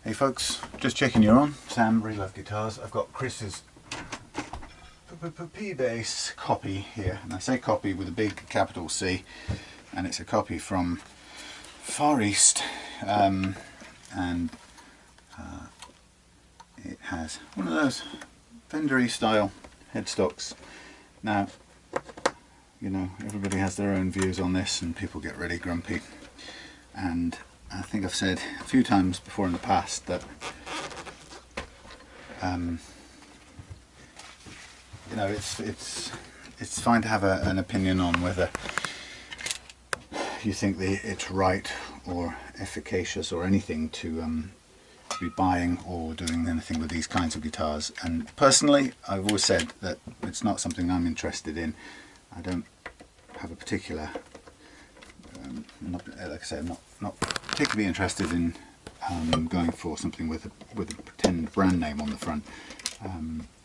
Hey folks, just checking you're on. Sam, Reloved Guitars. I've got Chris's P-bass copy here, and I say copy with a big capital C, and it's a copy from Far East, and it has one of those Fender-y style headstocks. Now, you know, everybody has their own views on this and people get really grumpy, and I think I've said a few times before in the past that you know, it's fine to have an opinion on whether you think it's right or efficacious or anything to be buying or doing anything with these kinds of guitars. And personally, I've always said that it's not something I'm interested in. I don't have a particular like I say, I'm not particularly interested in going for something with a pretend brand name on the front,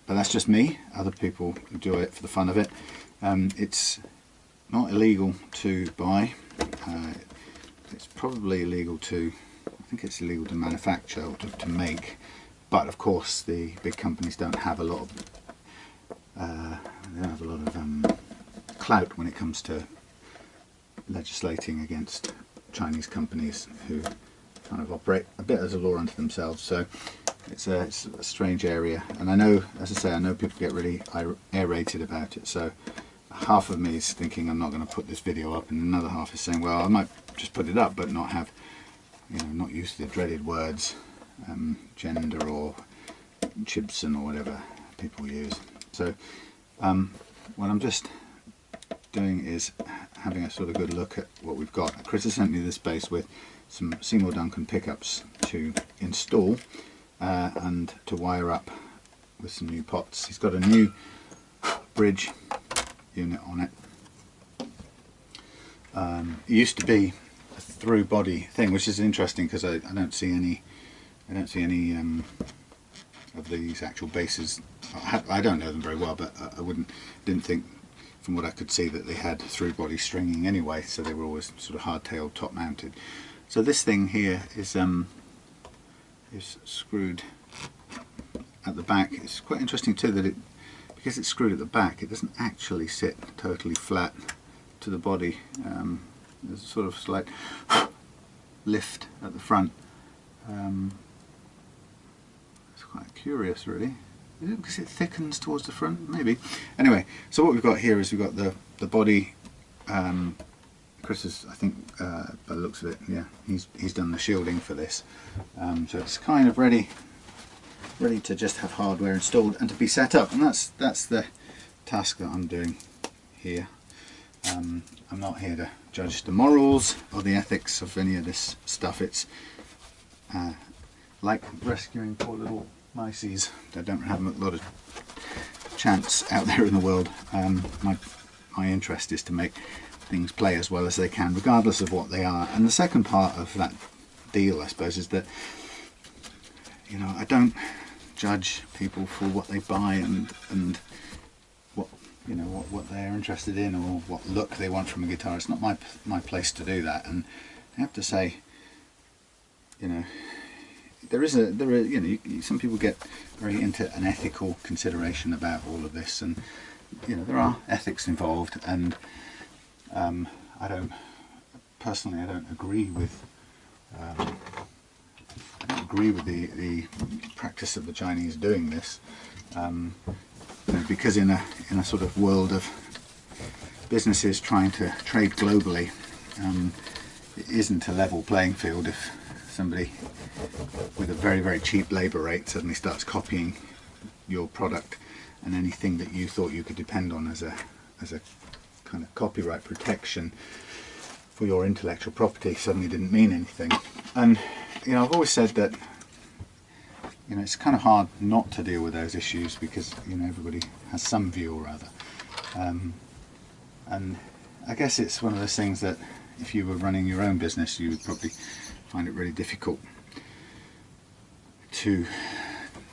but that's just me. Other people do it for the fun of it. It's not illegal to buy. It's probably illegal to, I think it's illegal to manufacture or to make, but of course the big companies don't have a lot of clout when it comes to legislating against Chinese companies who kind of operate a bit as a law unto themselves. So it's a strange area, and I know, as I say, I know people get really aerated about it. So half of me is thinking I'm not going to put this video up, and another half is saying, well, I might just put it up but not have, you know, not use the dreaded words gender or Chibson or whatever people use. So what I'm just doing is having a sort of good look at what we've got. Chris has sent me this bass with some Seymour Duncan pickups to install and to wire up with some new pots. He's got a new bridge unit on it. It used to be a through body thing, which is interesting because I don't see any of these actual basses. I don't know them very well, but I didn't think from what I could see that they had through body stringing anyway, so they were always sort of hardtail top mounted. So this thing here is screwed at the back. It's quite interesting too that because it's screwed at the back, it doesn't actually sit totally flat to the body. There's a sort of slight lift at the front. It's quite curious, really. Is it because it thickens towards the front? Maybe. Anyway, so what we've got here is we've got the body. Chris is, I think, by the looks of it, yeah, he's done the shielding for this. So it's kind of ready to just have hardware installed and to be set up. And that's the task that I'm doing here. I'm not here to judge the morals or the ethics of any of this stuff. It's like rescuing poor little mices that don't have a lot of chance out there in the world. My interest is to make things play as well as they can, regardless of what they are. And the second part of that deal, I suppose, is that, you know, I don't judge people for what they buy and what, you know, what they're interested in or what look they want from a guitar. It's not my place to do that. And I have to say, you know, there is you know, some people get very into an ethical consideration about all of this, and you know, there are ethics involved, and I don't agree with the practice of the Chinese doing this, you know, because in a sort of world of businesses trying to trade globally, it isn't a level playing field if somebody with a very, very cheap labour rate suddenly starts copying your product, and anything that you thought you could depend on as a kind of copyright protection for your intellectual property suddenly didn't mean anything. And you know, I've always said that, you know, it's kind of hard not to deal with those issues because, you know, everybody has some view or other, and I guess it's one of those things that if you were running your own business, you would probably find it really difficult to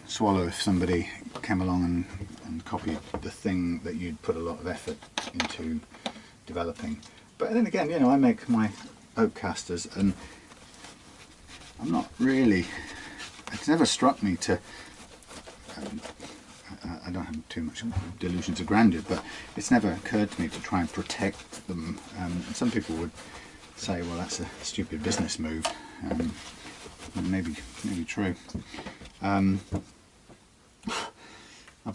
swallow if somebody came along and copied the thing that you'd put a lot of effort into developing. But then again, you know, I make my oak casters, and I'm not really it's never struck me to, I don't have too much delusions of grandeur, but it's never occurred to me to try and protect them. Some people would say, well, that's a stupid business move. Maybe true. I've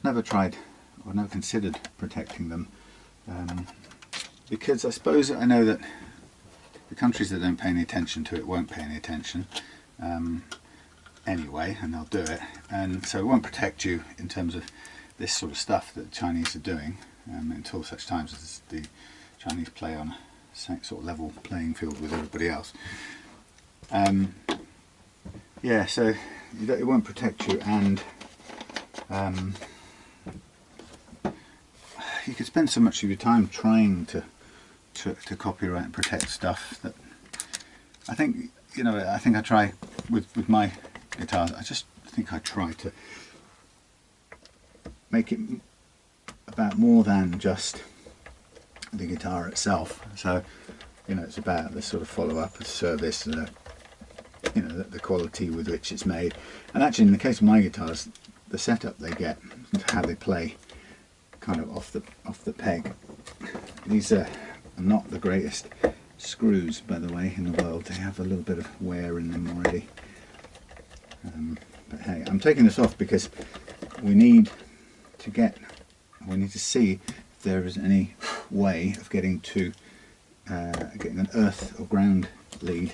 never tried, or never considered protecting them, because I suppose I know that the countries that don't pay any attention to it won't pay any attention anyway, and they'll do it, and so it won't protect you in terms of this sort of stuff that the Chinese are doing until such times as the Chinese play on a sort of level playing field with everybody else. Yeah, so it won't protect you, and you could spend so much of your time trying to copyright and protect stuff that I think, you know, I think I try with my guitars, I just think I try to make it about more than just the guitar itself. So, you know, it's about the sort of follow-up, the service, you know, the quality with which it's made. And actually, in the case of my guitars, the setup they get, how they play, kind of off the peg. These are not the greatest screws, by the way, in the world. They have a little bit of wear in them already. But hey, I'm taking this off because we need to see if there is any way of getting to getting an earth or ground lead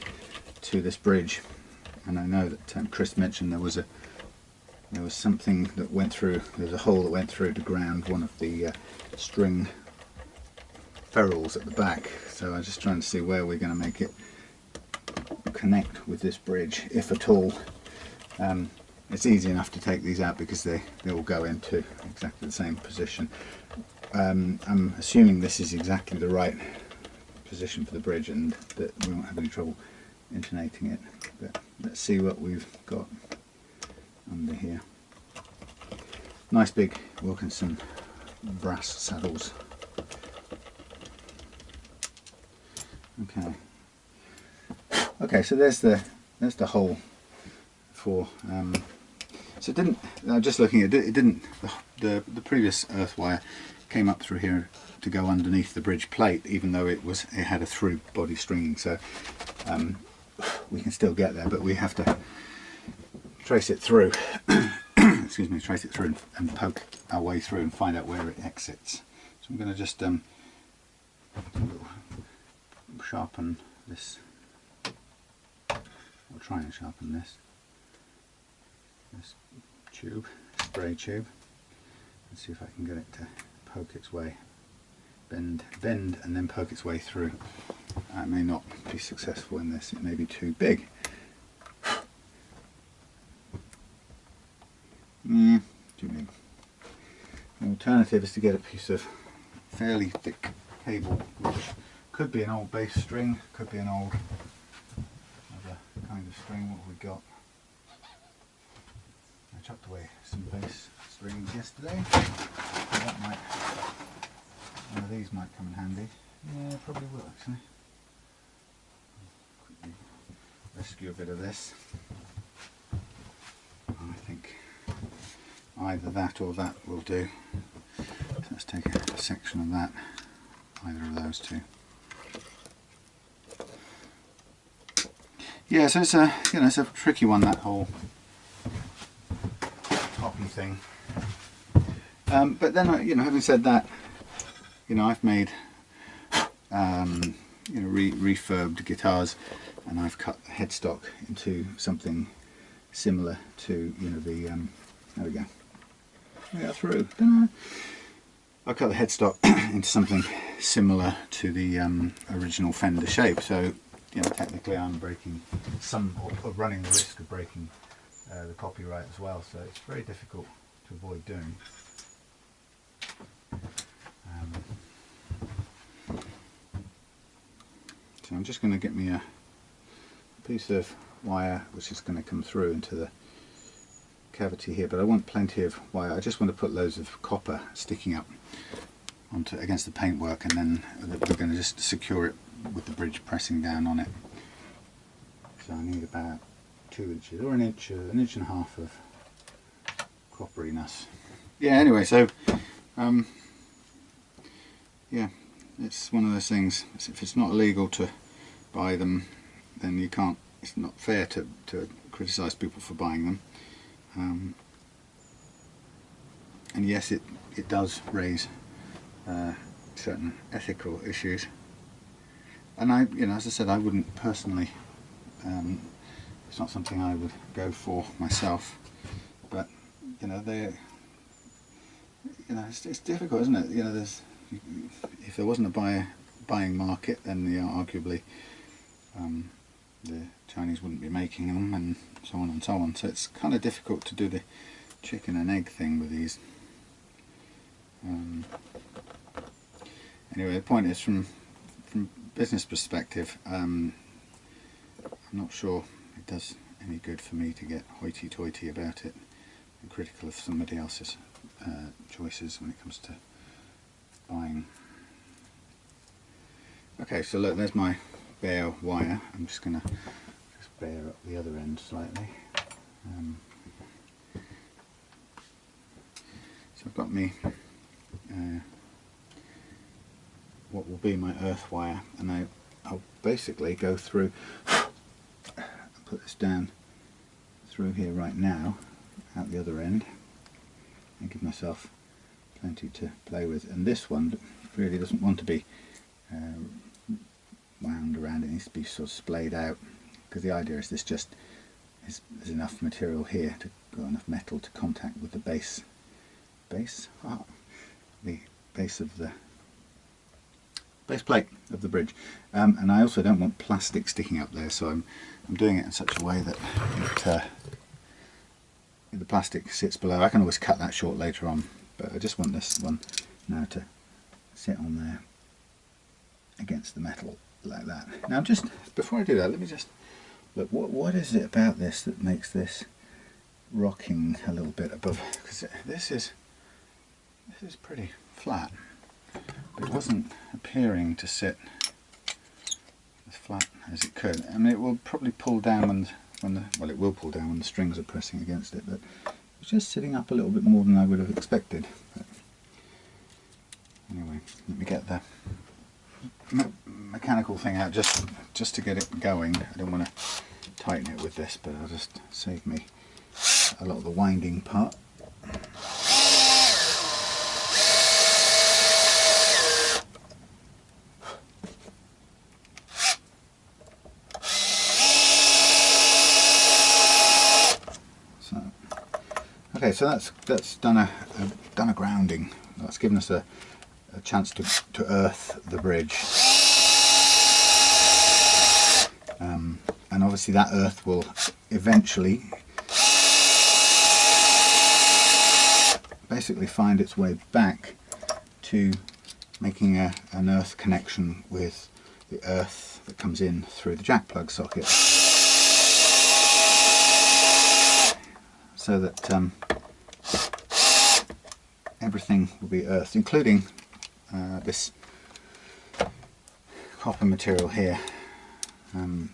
to this bridge. And I know that Chris mentioned there was something that went through. There was a hole that went through to ground one of the string ferrules at the back. So I'm just trying to see where we're going to make it connect with this bridge, if at all. It's easy enough to take these out because they all go into exactly the same position. I'm assuming this is exactly the right position for the bridge and that we won't have any trouble intonating it. But let's see what we've got under here. Nice big Wilkinson brass saddles. Okay, so there's the hole for. So it didn't. Just looking at it, it didn't. The previous earth wire came up through here to go underneath the bridge plate, even though it had a through body stringing. So we can still get there, but we have to trace it through. Excuse me, trace it through and poke our way through and find out where it exits. So I'm going to just sharpen this. I'll try and sharpen this tube, spray tube, and see if I can get it to poke its way, bend and then poke its way through. I may not be successful in this, it may be too big. Too big. The alternative is to get a piece of fairly thick cable, which could be an old bass string, could be an old other kind of string. What have we got? I chucked away some bass strings yesterday. One of these might come in handy. Yeah, probably will actually. Quickly rescue a bit of this. I think either that or that will do. So let's take a section of that, either of those two. Yeah, so it's a it's a tricky one, that whole toppy thing. But then having said that, I've made refurbed guitars, and I've cut the headstock into something similar to the there we go. We got through. I cut the headstock into something similar to the original Fender shape. So technically I'm breaking or running the risk of breaking the copyright as well. So it's very difficult to avoid doing. So I'm just going to get me a piece of wire which is going to come through into the cavity here, but I want plenty of wire. I just want to put loads of copper sticking up against the paintwork, and then we're going to just secure it with the bridge pressing down on it. So I need about 2 inches or an inch and a half of copperiness. Yeah, anyway, so yeah, it's one of those things. If it's not illegal to buy them, then you can't, it's not fair to criticise people for buying them. And yes, it does raise certain ethical issues, and as I said, I wouldn't personally, it's not something I would go for myself, but it's difficult, isn't it? If there wasn't a buying market, then arguably the Chinese wouldn't be making them, and so on and so on. So it's kind of difficult to do the chicken and egg thing with these. Anyway, the point is, from business perspective, I'm not sure it does any good for me to get hoity-toity about it and critical of somebody else's choices when it comes to buying. Okay, so look, there's my bare wire. I'm just going to bare up the other end slightly. So I've got me what will be my earth wire, and I'll basically go through, put this down through here right now, out the other end, and give myself plenty to play with. And this one really doesn't want to be wound around, it needs to be sort of splayed out, because the idea is there's enough material here to got enough metal to contact with the base of the base plate of the bridge, and I also don't want plastic sticking up there, so I'm doing it in such a way that the plastic sits below. I can always cut that short later on, but I just want this one now to sit on there against the metal like that. Now, just before I do that, let me just look, what is it about this that makes this rocking a little bit above, because this is pretty flat. It wasn't appearing to sit as flat as it could. I mean, it will probably pull down well, it will pull down when the strings are pressing against it, but it's just sitting up a little bit more than I would have expected. But anyway, let me get the mechanical thing out just to get it going. I don't want to tighten it with this, but I'll just save me a lot of the winding part. Okay, so that's done a grounding. That's given us a chance to earth the bridge, and obviously that earth will eventually basically find its way back to making an earth connection with the earth that comes in through the jack plug socket, so that everything will be earthed, including this copper material here. And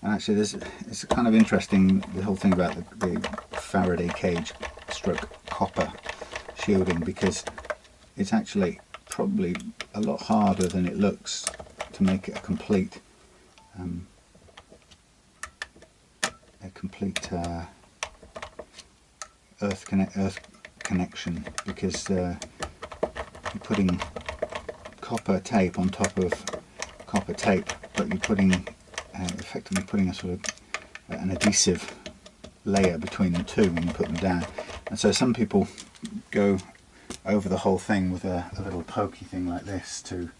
actually it's kind of interesting, the whole thing about the Faraday cage stroke copper shielding, because it's actually probably a lot harder than it looks to make it a complete earth connection, because you're putting copper tape on top of copper tape, but you're effectively putting a sort of an adhesive layer between the two when you put them down. And so some people go over the whole thing with a little pokey thing like this to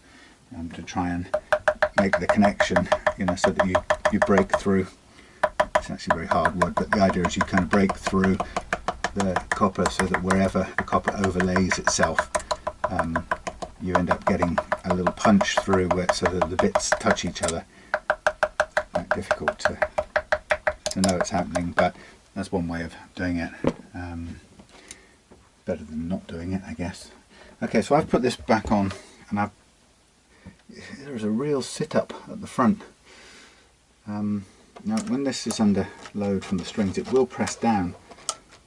try and make the connection, so that you break through. It's actually very hard work, but the idea is you kind of break through the copper so that wherever the copper overlays itself, you end up getting a little punch through so that the bits touch each other. Quite difficult to know it's happening, but that's one way of doing it. Better than not doing it, I guess. Okay, so I've put this back on, and there's a real sit-up at the front. Now when this is under load from the strings, it will press down,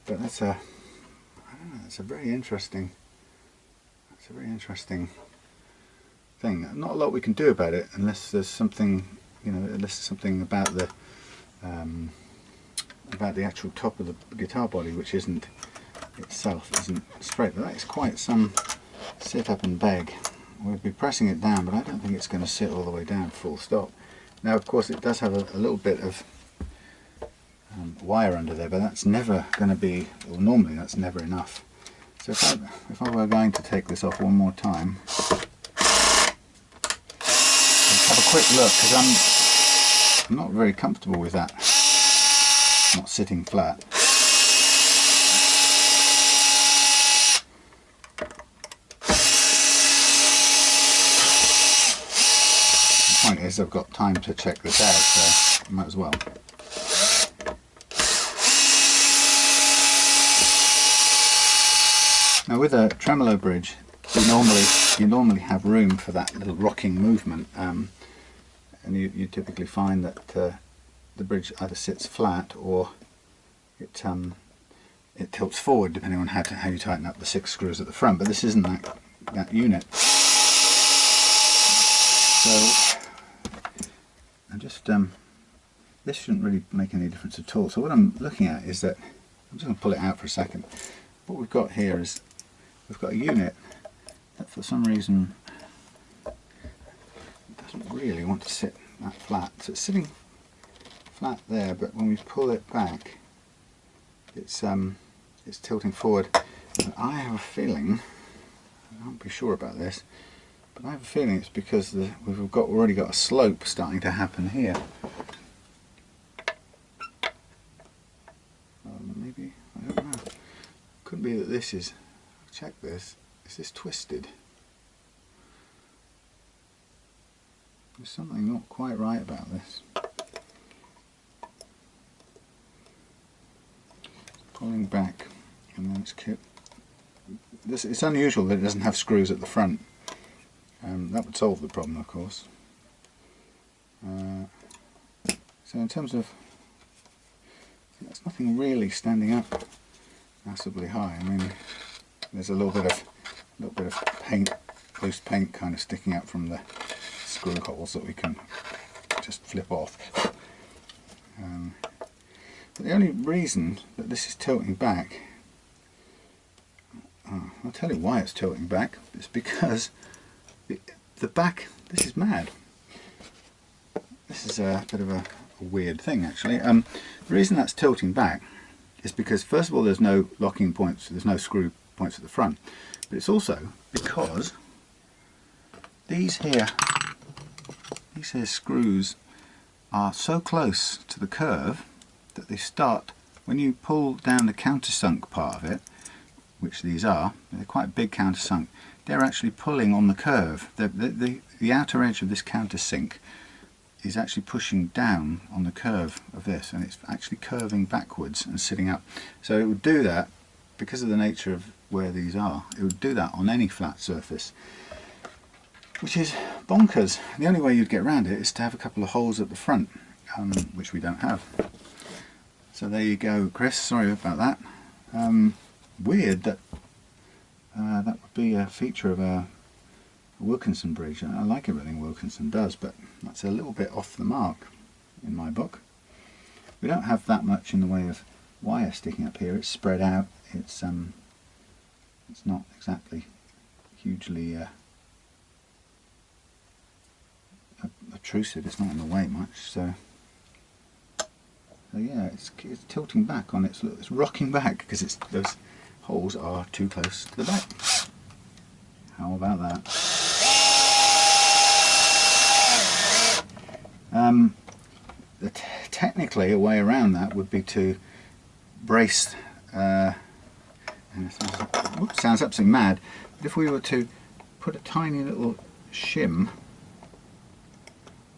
but that's a, I don't know, it's a very interesting thing. Not a lot we can do about it unless there's something, you know, unless there's something about the actual top of the guitar body which isn't straight. But that is quite some sit up and beg. We'll be pressing it down, but I don't think it's going to sit all the way down full stop. Now of course it does have a little bit of wire under there, but that's never going to be, well, normally that's never enough. So if I were going to take this off one more time, let's have a quick look, because I'm not very comfortable with that not sitting flat. The point is I've got time to check this out, so I might as well. Now with a tremolo bridge, you normally have room for that little rocking movement, and you typically find that the bridge either sits flat or it tilts forward, depending on how you tighten up the 6 screws at the front. But this isn't that unit. So I just this shouldn't really make any difference at all. So what I'm looking at is that, I'm just going to pull it out for a second. What we've got here is we've got a unit that for some reason doesn't really want to sit that flat. So it's sitting flat there, but when we pull it back, it's tilting forward. And I have a feeling, I can't be sure about this, but I have a feeling it's because we've already got a slope starting to happen here. Maybe, I don't know. Could be that this is, check this, is this twisted? There's something not quite right about this. Pulling back, and then it's unusual that it doesn't have screws at the front. That would solve the problem, of course. So in terms of, there's nothing really standing up massively high. I mean, there's a little bit of paint, loose paint kind of sticking out from the screw holes that we can just flip off. But the only reason that this is tilting back, I'll tell you why it's tilting back. It's because the back, this is mad. This is a bit of a weird thing actually. The reason that's tilting back is because first of all there's no locking points, there's no screw points at the front, but it's also because these here screws are so close to the curve that they start, when you pull down the countersunk part of it, which these are, they're quite big countersunk, they're actually pulling on the curve. The outer edge of this countersink is actually pushing down on the curve of this, and it's actually curving backwards and sitting up. So it would do that because of the nature of where these are. It would do that on any flat surface, which is bonkers. The only way you'd get around it is to have a couple of holes at the front, which we don't have. So there you go, Chris, sorry about that. Weird that that would be a feature of a Wilkinson bridge. I like everything Wilkinson does, but that's a little bit off the mark in my book. We don't have that much in the way of wire sticking up here. It's spread out. It's not exactly hugely obtrusive. It's not in the way much. So yeah, it's tilting back on its. Look, it's rocking back because those holes are too close to the back. How about that? Technically, a way around that would be to brace. And it sounds absolutely mad, but if we were to put a tiny little shim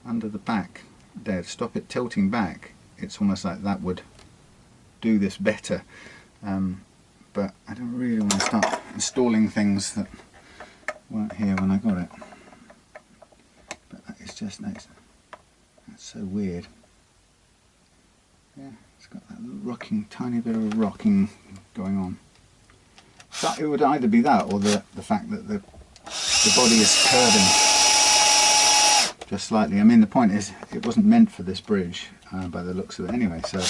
under the back there to stop it tilting back, it's almost like that would do this better. But I don't really want to start installing things that weren't here when I got it. But that is just nice. That's so weird. Yeah, it's got that rocking, tiny bit of rocking going on. So it would either be that or the fact that the body is curving just slightly. I mean, the point is, it wasn't meant for this bridge by the looks of it anyway, so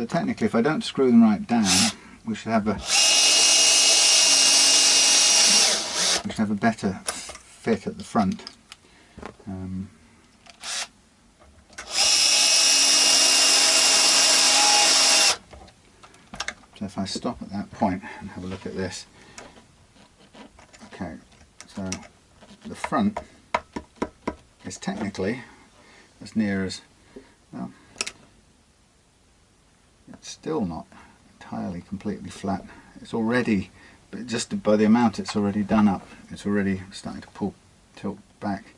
technically, if I don't screw them right down, we should have a better fit at the front. So if I stop at that point and have a look at this, okay, so the front is technically as near as, well, it's still not entirely completely flat. It's already, but just by the amount it's already done up, it's already starting to tilt back.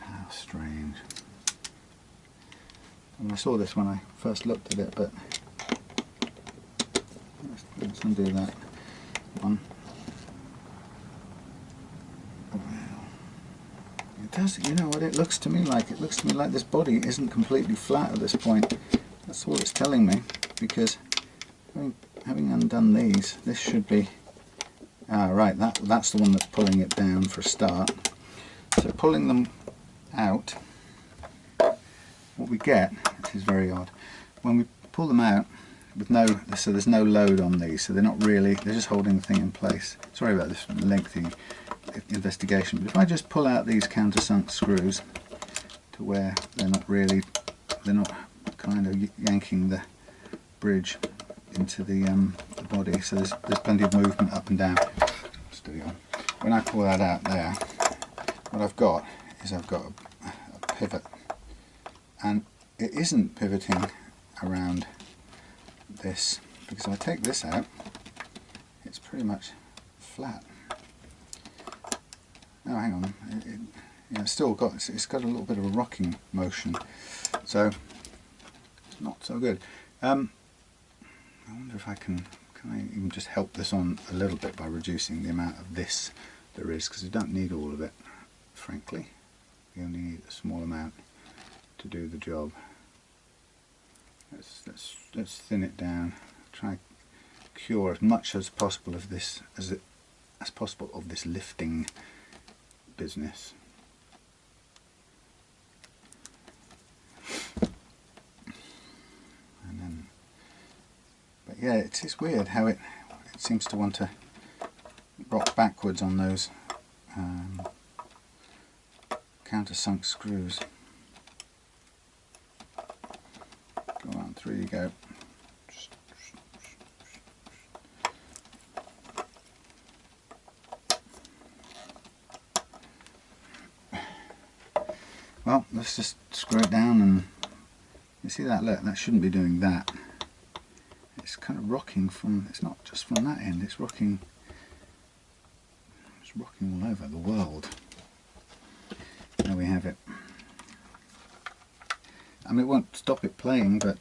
How strange. And I saw this when I first looked at it, but let's undo that one. Well, it does, you know what it looks to me like? It looks to me like this body isn't completely flat at this point. That's all it's telling me, because having undone these, this should be, right, that's the one that's pulling it down for a start. So pulling them out, what we get, which is very odd, when we pull them out with so there's no load on these, so they're not really, they're just holding the thing in place. Sorry about this lengthy investigation, but if I just pull out these countersunk screws to where they're not kind of yanking the bridge into the body, so there's plenty of movement up and down. Steady on. When I pull that out there, what I've got is a pivot, and it isn't pivoting around this, because if I take this out, it's pretty much flat. Oh, hang on, it's still got, it's got a little bit of a rocking motion, so it's not so good. I wonder if can I even just help this on a little bit by reducing the amount of this there is, because we don't need all of it, frankly. We only need a small amount to do the job. Let's thin it down. Try to cure as much as possible of this as possible of this lifting business. And then, but yeah, it's weird how it seems to want to rock backwards on those countersunk screws. Go on, through you go. Well, let's just screw it down, and you see that? Look, that shouldn't be doing that. It's kind of rocking from, it's not just from that end, it's rocking all over the world. There we have it. I mean, it won't stop it playing, but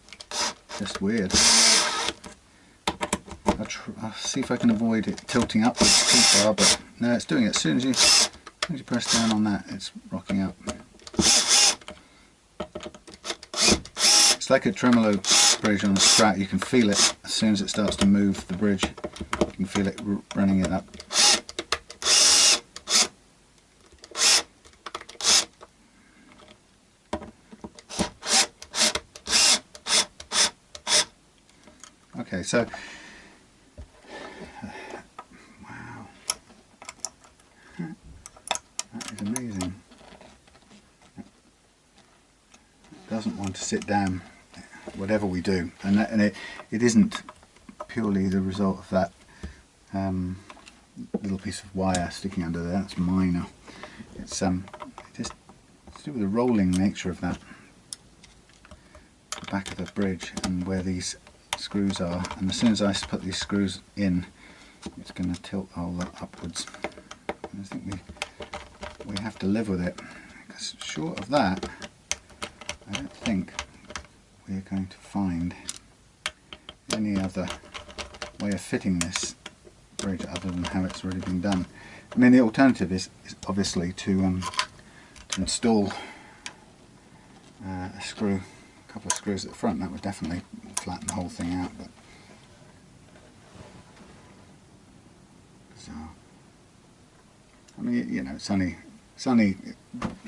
just weird. I'll see if I can avoid it tilting upwards too far, but no, it's doing it. As soon as you press down on that, it's rocking up. It's like a tremolo bridge on a Strat. You can feel it as soon as it starts to move the bridge. You can feel it running it up. Okay, so wow, that is amazing. It doesn't want to sit down, whatever we do, and it isn't purely the result of that little piece of wire sticking under there. That's minor. It's just to do with the rolling nature of that, the back of the bridge, and where these screws are, and as soon as I put these screws in, it's going to tilt all that upwards. And I think we have to live with it, because short of that, I don't think we're going to find any other way of fitting this bridge other than how it's already been done. I mean, the alternative is obviously to install a couple of screws at the front, that would definitely flatten the whole thing out. But so, I mean, you know, it's only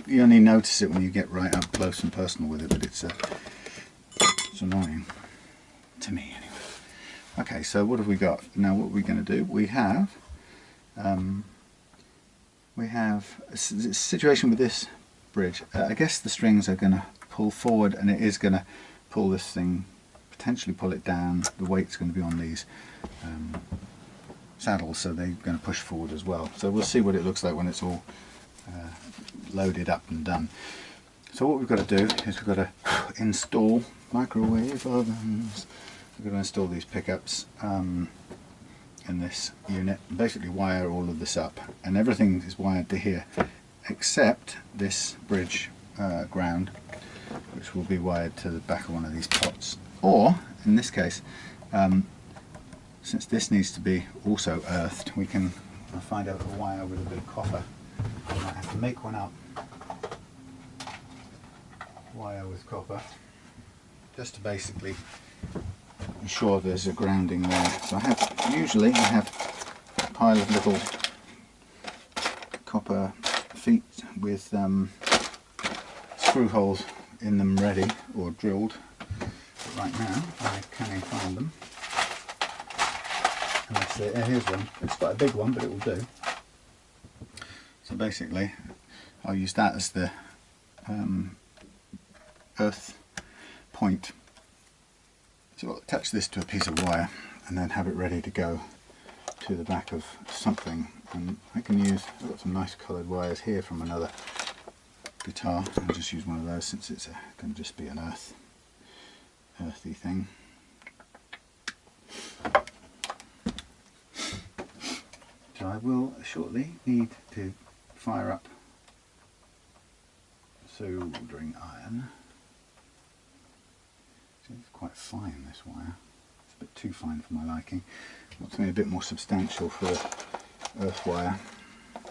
you only notice it when you get right up close and personal with it, but it's annoying to me anyway. Okay, so what have we got now? What are we going to do? We have a situation with this bridge. I guess the strings are going to pull forward, and it is going to pull this thing, potentially pull it down. The weight's going to be on these saddles, so they're going to push forward as well. So we'll see what it looks like when it's all loaded up and done. So what we've got to do is we've got to install microwave ovens. We're going to install these pickups in this unit, basically wire all of this up, and everything is wired to here except this bridge ground, which will be wired to the back of one of these pots, or in this case, since this needs to be also earthed, we can find out a wire with a bit of copper. I might have to make one up, wire with copper, just to basically ensure there's a grounding there. So usually I have a pile of little copper feet with screw holes in them ready or drilled, but right now I can't find them. Here's one. It's quite a big one, but it will do. So basically I'll use that as the earth point. So I'll attach this to a piece of wire and then have it ready to go to the back of something. And I can use, I've got some nice coloured wires here from another guitar. I'll just use one of those since it's going to just be an earthy thing. So I will shortly need to fire up soldering iron. It's quite fine, this wire. It's a bit too fine for my liking. I want something a bit more substantial for earth wire.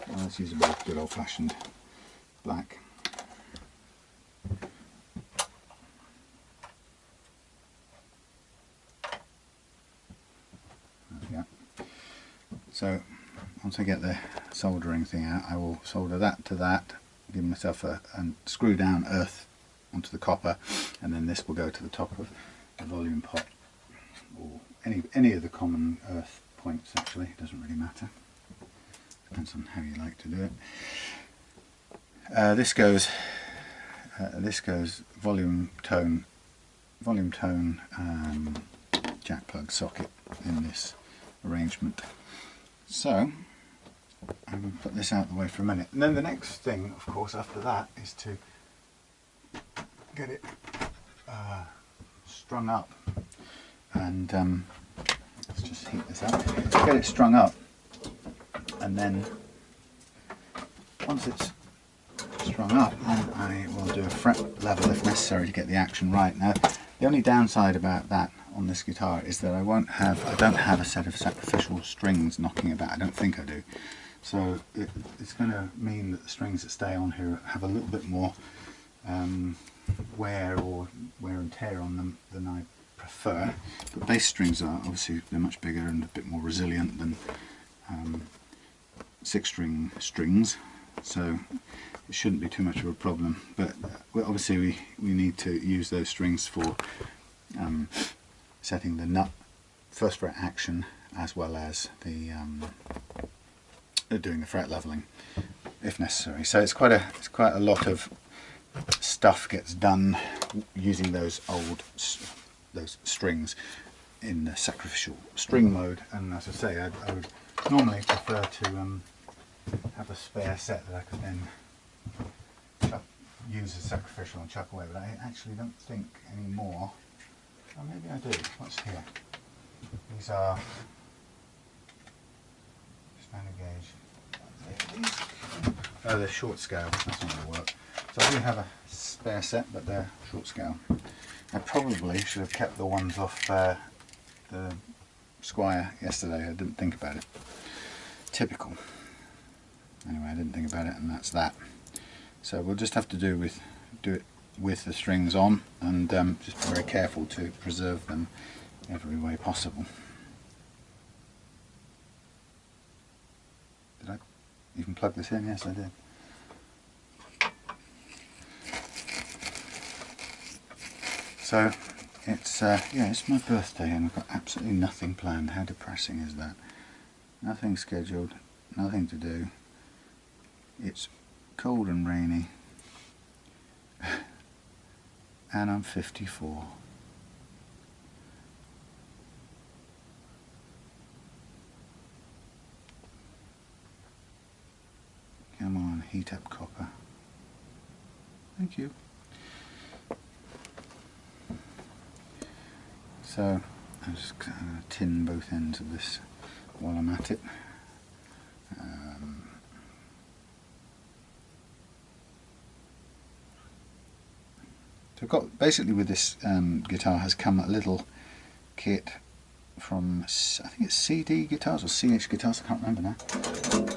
Well, let's use a bit of good old-fashioned black. There we go. So once I get the soldering thing out, I will solder that to that, give myself a screw down earth onto the copper, and then this will go to the top of the volume pot, or any of the common earth points. Actually, it doesn't really matter, depends on how you like to do it. This goes volume tone jack plug socket in this arrangement. So I'm going to put this out of the way for a minute, and then the next thing, of course, after that is to get it strung up, and let's just heat this up. Get it strung up, and then once it's strung up, then I will do a fret level if necessary to get the action right. Now, the only downside about that on this guitar is that I don't have a set of sacrificial strings knocking about. I don't think I do. So it's going to mean that the strings that stay on here have a little bit more wear and tear on them than I prefer. But bass strings are obviously, they're much bigger and a bit more resilient than 6-string strings, so it shouldn't be too much of a problem. But obviously we need to use those strings for setting the nut first fret action, as well as the doing the fret leveling if necessary. So it's quite a lot of stuff gets done using those strings in the sacrificial string mode. And as I say, I would normally prefer to have a spare set that I could then use as sacrificial and chuck away, but I actually don't think anymore. Oh, maybe I do. What's here? These are standard gauge. Oh, they're short scale. That's not going to work. So I do have a spare set, but they're short scale. I probably should have kept the ones off the Squire yesterday. I didn't think about it. Typical. Anyway, I didn't think about it, and that's that. So we'll just have to do it with the strings on, and just be very careful to preserve them every way possible. Did I even plug this in? Yes, I did. So it's yeah, it's my birthday and I've got absolutely nothing planned. How depressing is that? Nothing scheduled, nothing to do. It's cold and rainy, and I'm 54. Come on, heat up copper. Thank you. So I'm just going to tin both ends of this while I'm at it. So I've got, basically with this guitar has come a little kit from, I think it's CD Guitars or CH Guitars, I can't remember now.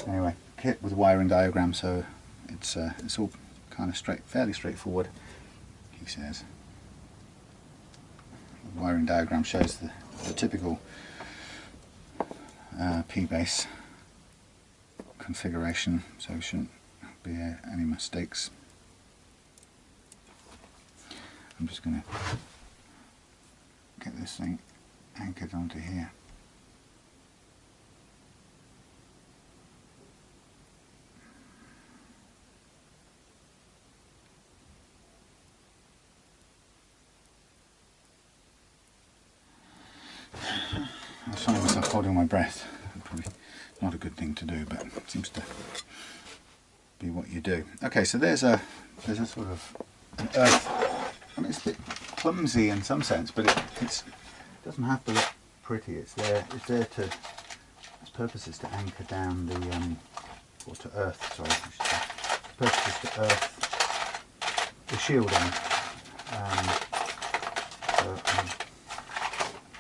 Anyway, kit with wiring diagram, so it's all kind of fairly straightforward, he says. The wiring diagram shows the typical P-bass configuration, so there shouldn't be any mistakes. I'm just going to get this thing anchored onto here. I was finding myself holding my breath. Probably not a good thing to do, but it seems to be what you do. Okay, so there's a sort of an earth. I mean, it's a bit clumsy in some sense, but it doesn't have to look pretty. It's there to, its purpose is to anchor down the, or to earth, sorry, I should say. Its purpose is to earth the shielding.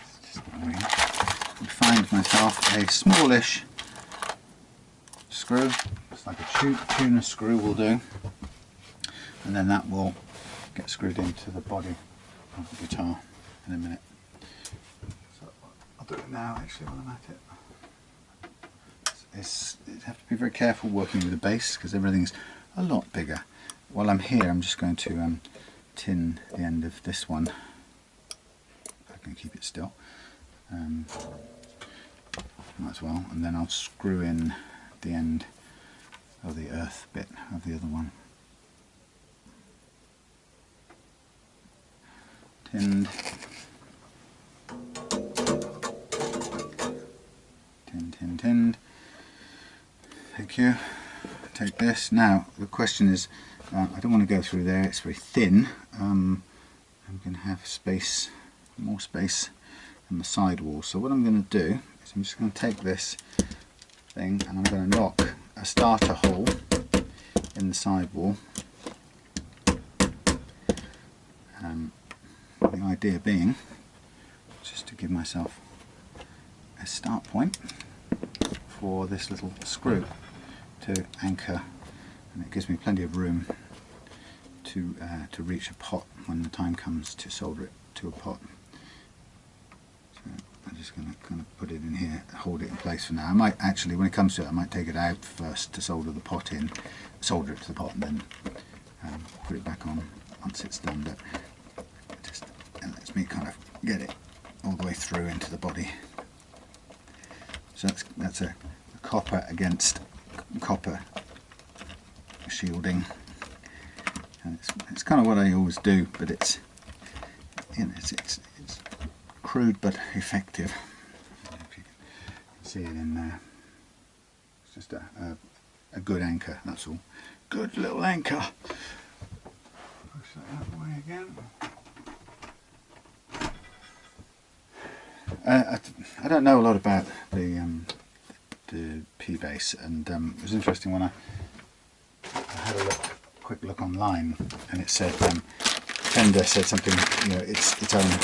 It's just annoying. I find myself a smallish screw, just like a tuner screw will do, and then that will get screwed into the body of the guitar in a minute. So I'll do it now actually while I'm at it. You have to be very careful working with the bass because everything's a lot bigger. While I'm here, I'm just going to tin the end of this one, if I can keep it still. Might as well, and then I'll screw in the end of the earth bit of the other one. Tinned. Tinned. Thank you. Take this. Now the question is, I don't want to go through there, it's very thin. I'm going to have space, more space in the side wall. So what I'm going to do is I'm just going to take this thing and I'm going to knock a starter hole in the side wall. The idea being just to give myself a start point for this little screw to anchor, and it gives me plenty of room to reach a pot when the time comes to solder it to a pot. So I'm just going to kind of put it in here, hold it in place for now. I might actually, when it comes to it, I might take it out first to solder the pot in, solder it to the pot, and then put it back on once it's done. But it lets me kind of get it all the way through into the body. So that's a copper against copper shielding, and it's kind of what I always do, but it's, you know, it's crude but effective. If you can see it in there, it's just a good anchor. That's all. Good little anchor. Push that out of the way again. I don't know a lot about the P-bass, and it was interesting when I had a quick look online, and it said Fender said something, you know, its own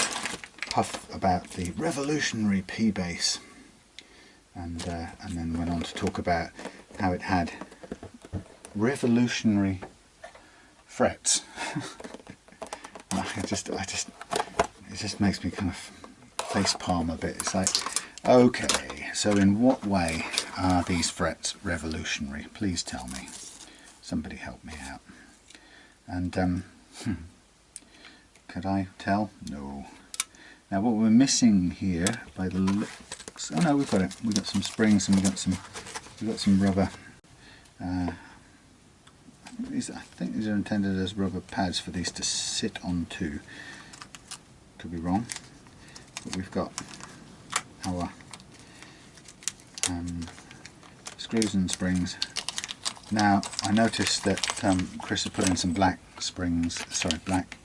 puff about the revolutionary P-bass, and then went on to talk about how it had revolutionary frets. it just makes me kind of face palm a bit. It's like, okay, so in what way are these frets revolutionary? Please tell me. Somebody help me out. And could I tell? No. Now what we're missing here by the looks, oh no, we've got it. We've got some springs and we've got some rubber. I think these are intended as rubber pads for these to sit onto. Could be wrong, but we've got our screws and springs. Now I noticed that Chris had put in some black springs. Sorry, black.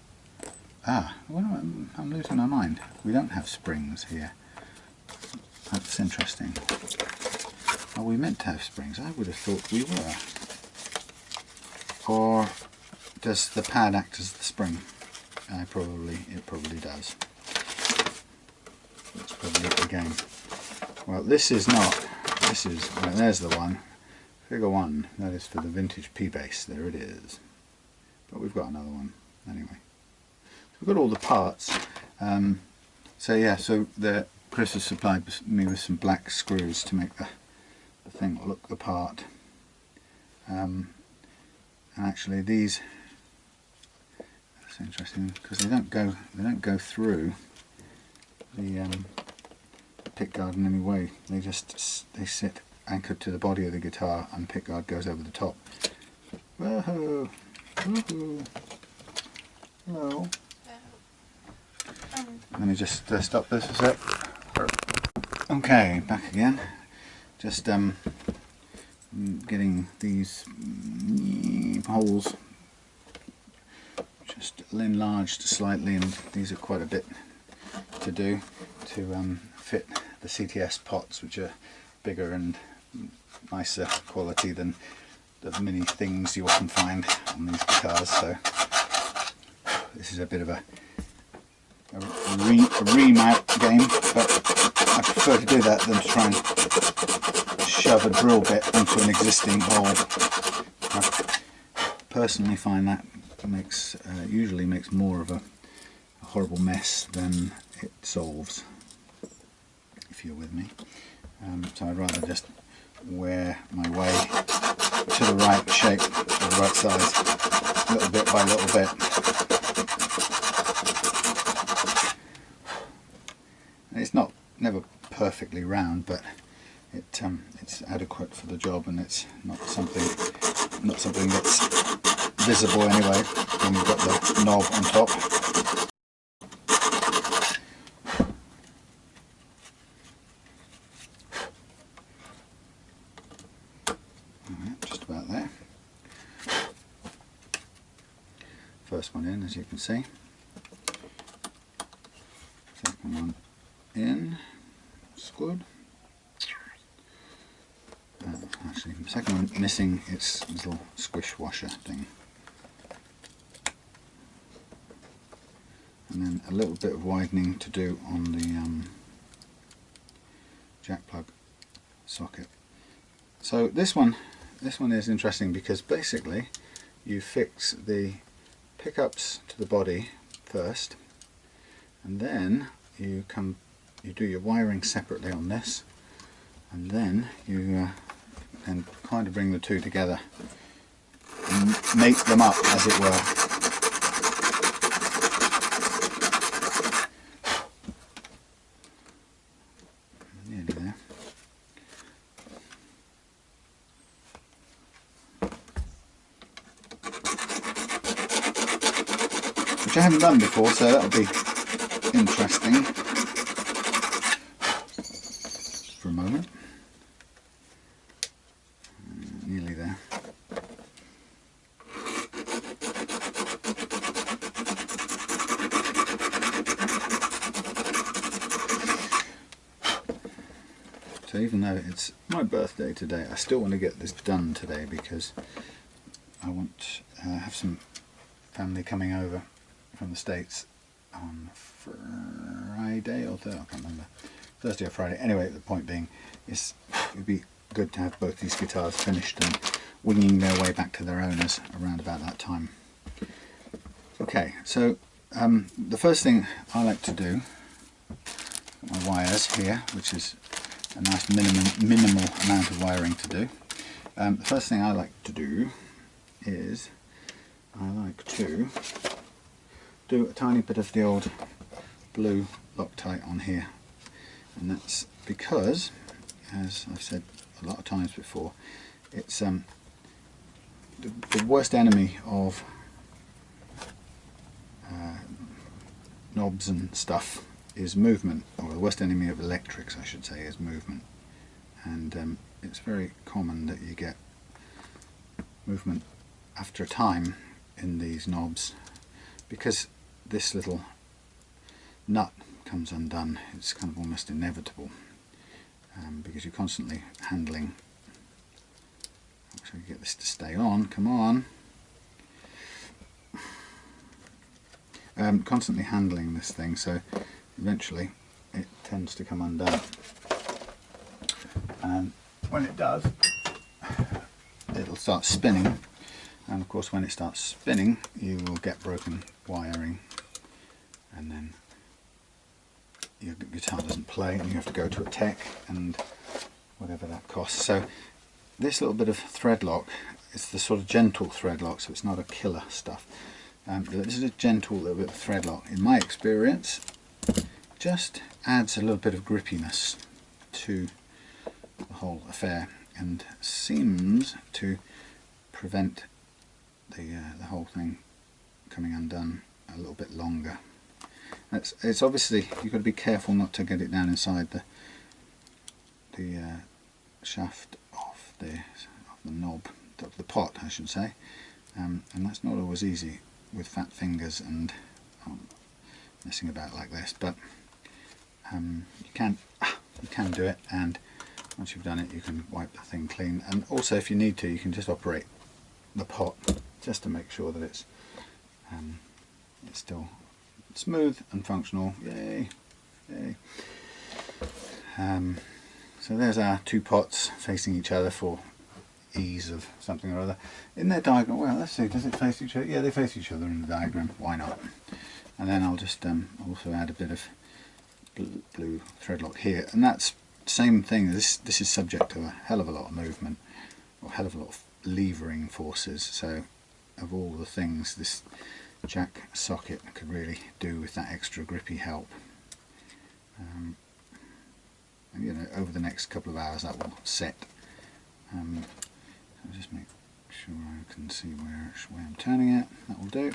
I'm losing my mind. We don't have springs here. That's interesting. Oh, we meant to have springs. I would have thought we were. Or does the pad act as the spring? It probably does. That's probably it again. Well, this is not. This is. Well, there's the one. Figure 1. That is for the vintage P bass. There it is. But we've got another one anyway. We've got all the parts. So yeah. So Chris has supplied me with some black screws to make the thing look the part. And actually these, that's interesting because they don't go through the pickguard in any way. They sit anchored to the body of the guitar, and pickguard goes over the top. Woohoo! Woohoo! Hello. Let me just stop this a sec. Okay, back again. Just getting these holes just enlarged slightly, and these are quite a bit to do to fit the CTS pots, which are bigger and nicer quality than the mini things you often find on these guitars. So this is a bit of a remount game, but I prefer to do that than to try and shove a drill bit into an existing hole. I personally find that usually makes more of a horrible mess than it solves, if you're with me. So I'd rather just wear my way to the right shape, or the right size, little bit by little bit. It's never perfectly round, but it's adequate for the job, and it's not something that's visible anyway when you've got the knob on top. Just about there. First one in, as you can see. Second one in. It's good. Actually, the second one missing its little squish washer thing. And then a little bit of widening to do on the jack plug socket. So this one is interesting because basically you fix the pickups to the body first, and then you do your wiring separately on this, and then you and kind of bring the two together and mate them up, as it were. Nearly there. Which I haven't done before, so that'll be interesting. For a moment. Nearly there. So even though it's my birthday today, I still want to get this done today because I want to have some family coming over from the States on Friday or Thursday, I can't remember. Thursday or Friday. Anyway, the point being is it would be good to have both these guitars finished and winging their way back to their owners around about that time. Okay, so the first thing I like to do, my wires here, which is a nice minimal amount of wiring to do. The first thing I like to do is I like to do a tiny bit of the old blue Loctite on here, and that's because, as I've said a lot of times before, it's the worst enemy of knobs and stuff is movement, or the worst enemy of electrics I should say is movement, and it's very common that you get movement after a time in these knobs because this little nut comes undone. It's kind of almost inevitable because you're constantly handling. Actually, get this to stay on, come on. Constantly handling this thing, so eventually it tends to come undone, and when it does it'll start spinning, and of course when it starts spinning you will get broken wiring, and then your guitar doesn't play and you have to go to a tech, and whatever that costs. So this little bit of thread lock, it's the sort of gentle thread lock, so it's not a killer stuff. This is a gentle little bit of thread lock. In my experience, just adds a little bit of grippiness to the whole affair and seems to prevent the whole thing coming undone a little bit longer. It's obviously, you've got to be careful not to get it down inside the shaft of the knob, of the pot I should say, and that's not always easy with fat fingers and messing about like this, but you can do it, and once you've done it you can wipe the thing clean, and also if you need to you can just operate the pot just to make sure that it's still smooth and functional. Yay, yay. So there's our two pots facing each other for ease of something or other. In their diagram, well, let's see, does it face each other? Yeah, they face each other in the diagram, why not? And then I'll just also add a bit of blue thread lock here, and that's the same thing. This is subject to a hell of a lot of movement, or a hell of a lot of levering forces, so of all the things this jack socket could really do with that extra grippy help. And, you know, over the next couple of hours that will set. I'll just make sure I can see which way I'm turning it. That will do.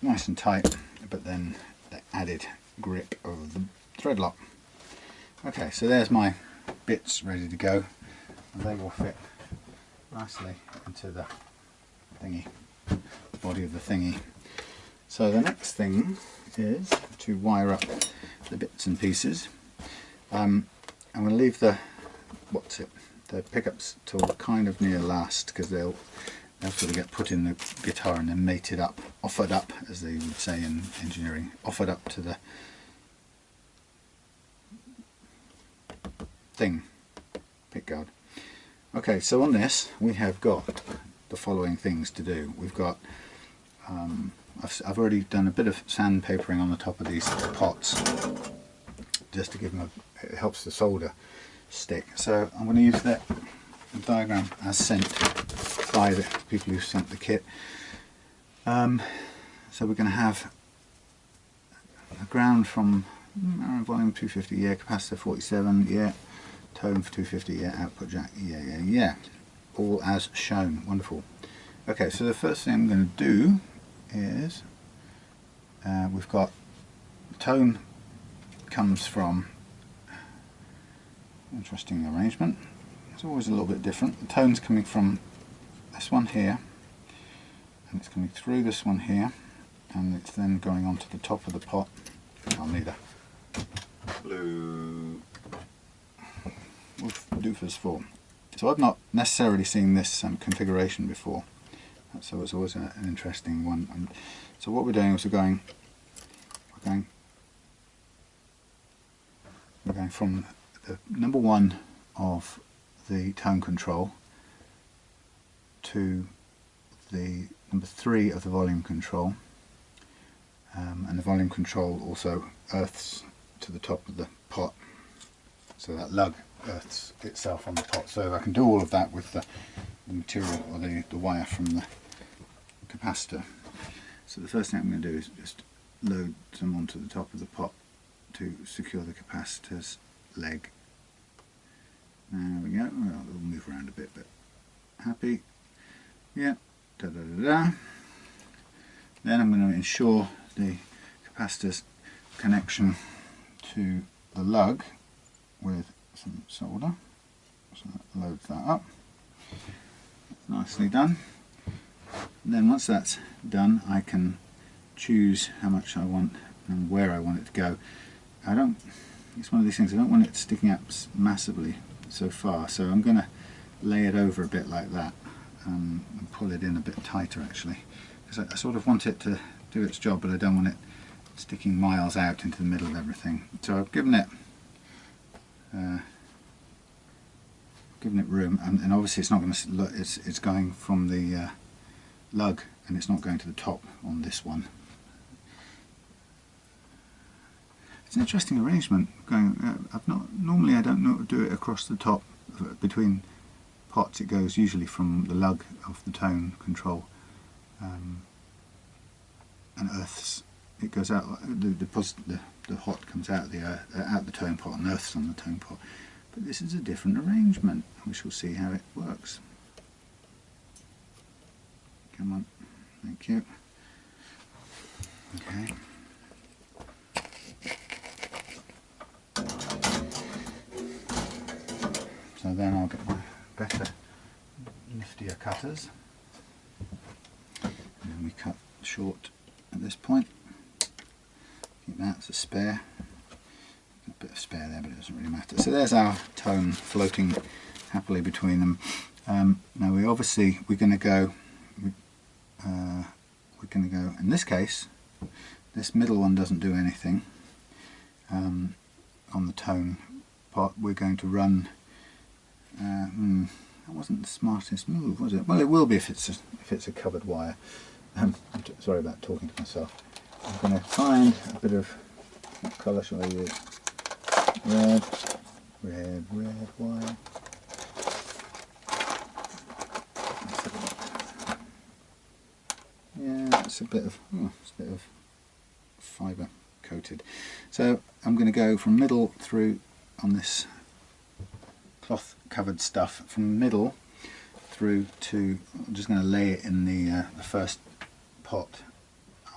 Nice and tight, but then the added grip of the thread lock. Okay, so there's my bits ready to go, and they will fit nicely into the thingy, body of the thingy. So the next thing is to wire up the bits and pieces. I'm going to leave the pickups till kind of near last, because they'll sort of get put in the guitar and then mated up, offered up as they would say in engineering, offered up to the thing, pickguard. Okay, so on this we have got the following things to do. We've got I've already done a bit of sandpapering on the top of these pots just to give them it helps the solder stick. So I'm going to use that diagram as sent by the people who sent the kit. So we're going to have a ground from volume 250, yeah, capacitor 47, yeah, tone for 250, yeah, output jack, yeah, all as shown. Wonderful. Okay, so the first thing I'm going to do is we've got the tone comes from, interesting arrangement, it's always a little bit different. The tone's coming from this one here, and it's coming through this one here, and it's then going onto the top of the pot. I'll need a blue doofus for. So I've not necessarily seen this configuration before, so it's always an interesting one. And so what we're doing is we're going from the number one of the tone control to the number 3 of the volume control, and the volume control also earths to the top of the pot, so that lug earths itself on the pot. So I can do all of that with the material, or the wire from the capacitor. So the first thing I'm going to do is just load some onto the top of the pot to secure the capacitor's leg. There we go. Well, it'll move around a bit, but happy. Yeah. Da, da, da, da. Then I'm going to ensure the capacitor's connection to the lug with some solder. So that loads that up. Nicely done. And then once that's done, I can choose how much I want and where I want it to go. It's one of these things, I don't want it sticking up massively so far, so I'm going to lay it over a bit like that, and pull it in a bit tighter actually, because I sort of want it to do its job, but I don't want it sticking miles out into the middle of everything. So I've given it room, and obviously it's not going to, it's going from the lug, and it's not going to the top on this one. It's an interesting arrangement. Normally I don't do it across the top between pots. It goes usually from the lug of the tone control, and earths. It goes out. The hot comes out out the tone pot and earths on the tone pot. But this is a different arrangement. We shall see how it works. Come on, thank you. Okay. So then I'll get my better, niftier cutters, and then we cut short at this point. Keep that as a spare. A bit of spare there, but it doesn't really matter. So there's our tone floating happily between them. Now we're going to go. In this case, this middle one doesn't do anything on the tone pot. We're going to run. That wasn't the smartest move, was it? Well, it will be if it's a covered wire. Sorry about talking to myself. I'm going to find a bit of, what colour shall I use? Red wire. Yeah, it's a bit of fibre coated. So I'm going to go from middle through on this cloth covered stuff, from middle through to, I'm just going to lay it in the first pot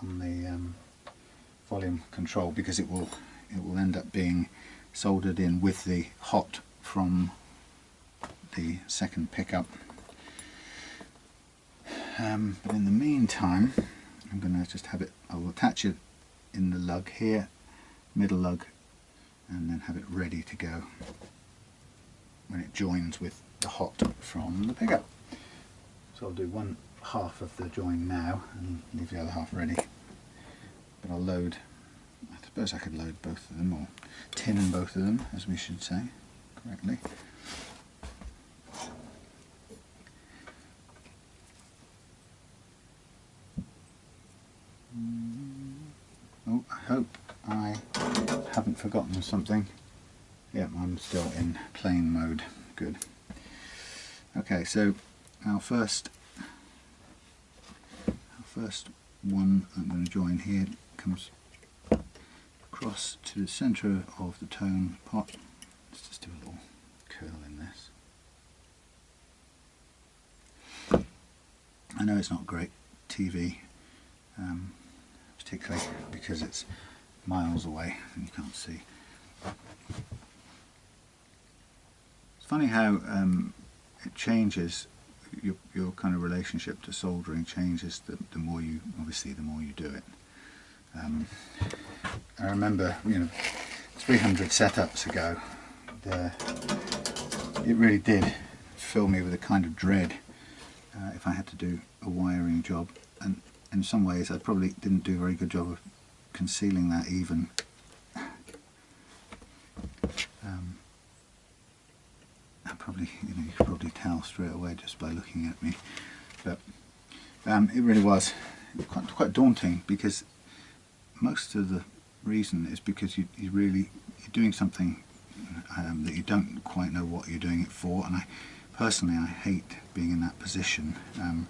on the volume control, because it will end up being soldered in with the hot from the second pickup. But in the meantime, I'm going to just have it, I will attach it in the lug here, middle lug, and then have it ready to go when it joins with the hot from the pickup. So I'll do one half of the join now and leave the other half ready. But I'll load, I suppose I could load both of them, or tin in both of them, as we should say correctly. Oh, I hope I haven't forgotten something. Yep, I'm still in plane mode. Good. Okay, so our first one I'm going to join here comes across to the centre of the tone pot. Let's just do a little curl in this. I know it's not great TV, particularly because it's miles away and you can't see. It's funny how it changes, your kind of relationship to soldering changes the more you, obviously the more you do it. I remember, 300 setups ago, it really did fill me with a kind of dread if I had to do a wiring job, and in some ways I probably didn't do a very good job of concealing that even. You could probably tell straight away just by looking at me, but It really was quite daunting, because most of the reason is because you're doing something that you don't quite know what you're doing it for, and personally I hate being in that position, and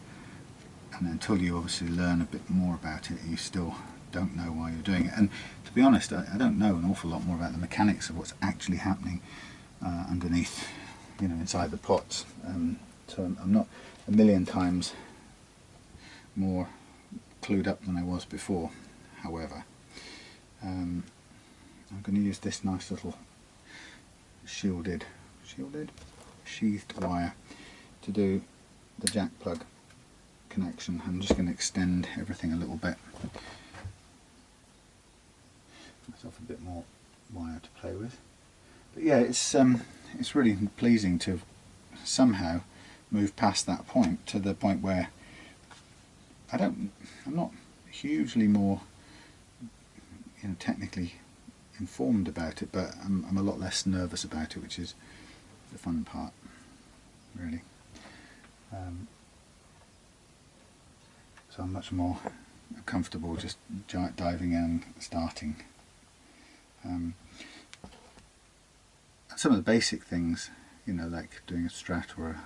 until you obviously learn a bit more about it, you still don't know why you're doing it. And to be honest, I don't know an awful lot more about the mechanics of what's actually happening underneath, inside the pots. So I'm not a million times more clued up than I was before. However, I'm going to use this nice little sheathed wire to do the jack plug connection. I'm just going to extend everything a little bit. Myself a bit more wire to play with. But yeah, it's really pleasing to somehow move past that point to the point where I'm not hugely more technically informed about it, but I'm a lot less nervous about it, which is the fun part, really. So I'm much more comfortable just diving in and starting. Some of the basic things, like doing a Strat or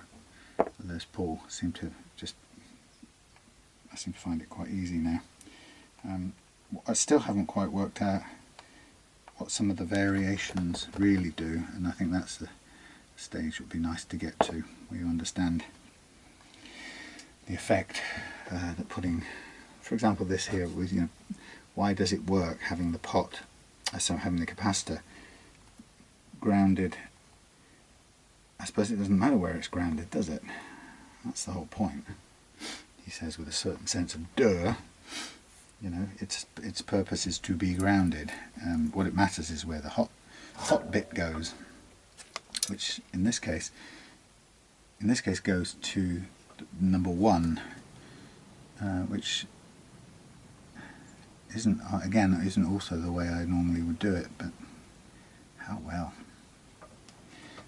a Les Paul, I seem to find it quite easy now. I still haven't quite worked out what some of the variations really do, and I think that's the stage that would be nice to get to, where you understand the effect that putting, for example, this here with, why does it work having the pot, having the capacitor grounded? I suppose it doesn't matter where it's grounded, does it? That's the whole point. He says with a certain sense of duh, its purpose is to be grounded. What it matters is where the hot bit goes, which in this case goes to number 1, which isn't also the way I normally would do it, but how well.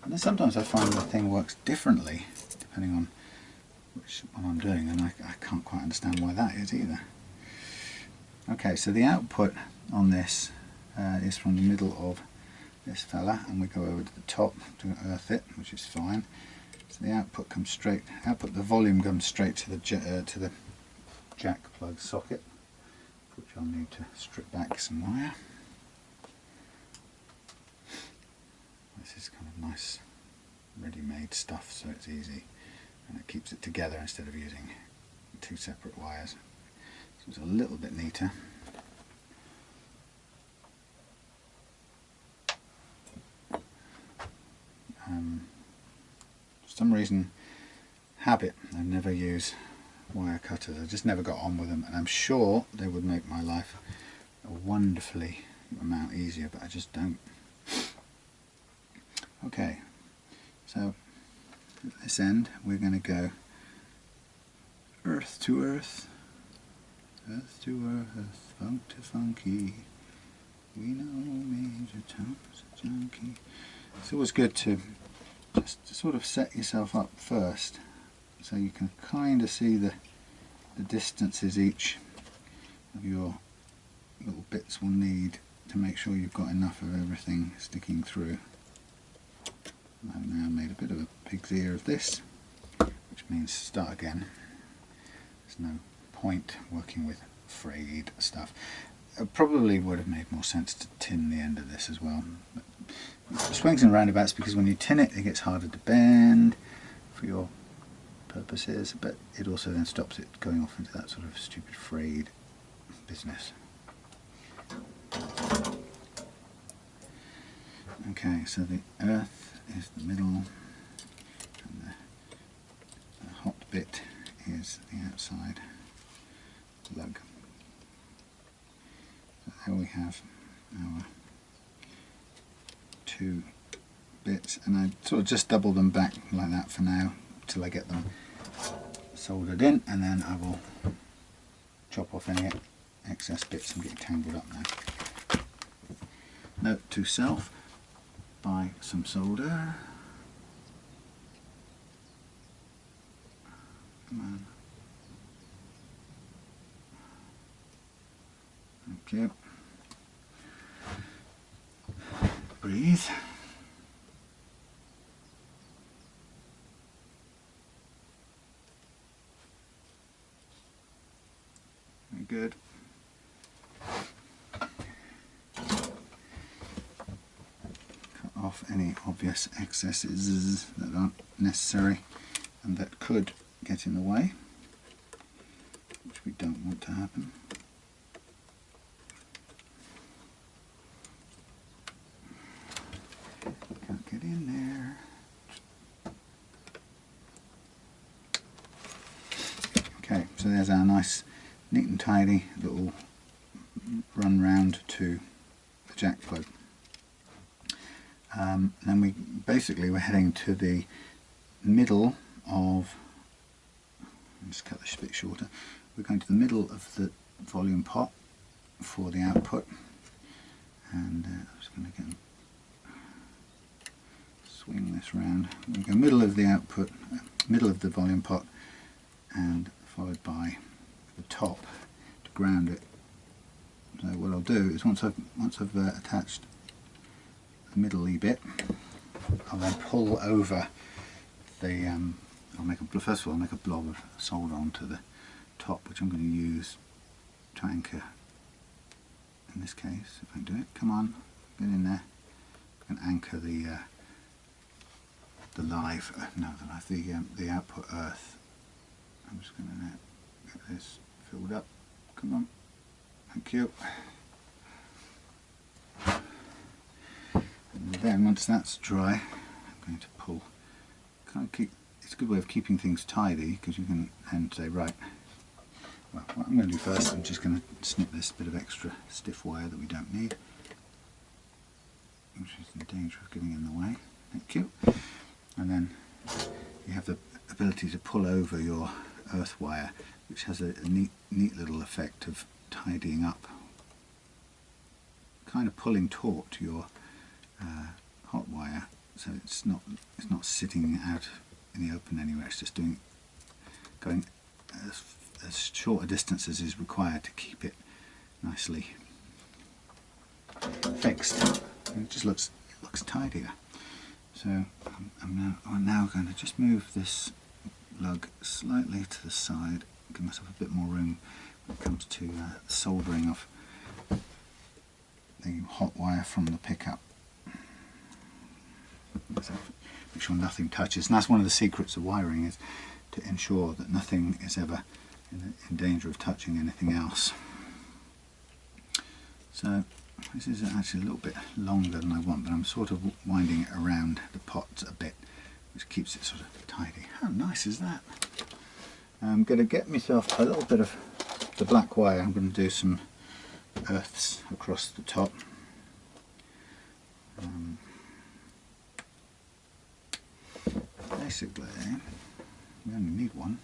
And then sometimes I find the thing works differently depending on which one I'm doing, and I can't quite understand why that is either. Okay, so the output on this is from the middle of this fella, and we go over to the top to earth it, which is fine. So the the volume comes straight to the jack plug socket, which I'll need to strip back some wire. This is kind of nice ready-made stuff, so it's easy, and it keeps it together instead of using 2 separate wires. So it's a little bit neater. For some reason, habit, I never use wire cutters. I just never got on with them, and I'm sure they would make my life a wonderfully amount easier, but I just don't. Okay, so at this end we're going to go earth to earth, earth to earth, funk to funky. We know Major Tom's a junkie. It's always good to just sort of set yourself up first, so you can kind of see the distances each of your little bits will need to make sure you've got enough of everything sticking through. I've now made a bit of a pig's ear of this, which means start again. There's no point working with frayed stuff. It probably would have made more sense to tin the end of this as well. But swings and roundabouts, because when you tin it, it gets harder to bend for your purposes, but it also then stops it going off into that sort of stupid frayed business. Okay, so the earth is the middle, and the hot bit is the outside lug. So there we have our 2 bits, and I sort of just double them back like that for now till I get them soldered in, and then I will chop off any excess bits and get tangled up now. Note to self: buy some solder. Come on. Thank you. Breathe. Very good. Cut off any obvious excesses that aren't necessary and that could get in the way, which we don't want to happen. Can't get in there. Okay, so there's our nice neat and tidy little run round to the jack plug. Then we're heading to the middle of, let's cut this a bit shorter, we're going to the middle of the volume pot for the output, and I'm just going to swing this round. We go middle of the output, middle of the volume pot, and followed by the top to ground it. So what I'll do is once I've attached the middle-y bit, I'll then pull over the. First of all, I'll make a blob of solder onto the top, which I'm going to use to anchor. In this case, if I can do it, come on, get in there, and anchor the output earth. I'm just going to get this filled up. Come on, thank you. And then once that's dry, I'm going to pull. It's a good way of keeping things tidy, because you can then say, right, well, what I'm going to do first, I'm just going to snip this bit of extra stiff wire that we don't need, which is in danger of getting in the way. Thank you. And then you have the ability to pull over your earth wire, which has a neat little effect of tidying up, kind of pulling taut your hot wire, so it's not sitting out in the open anywhere. It's just going as short a distance as is required to keep it nicely fixed. And it just looks tidier. So I'm now going to just move this lug slightly to the side, give myself a bit more room when it comes to soldering of the hot wire from the pickup. So make sure nothing touches, and that's one of the secrets of wiring, is to ensure that nothing is ever in danger of touching anything else. So this is actually a little bit longer than I want, but I'm sort of winding it around the pot a bit, which keeps it sort of tidy. How nice is that? I'm going to get myself a little bit of the black wire. I'm going to do some earths across the top. Basically, we only need one.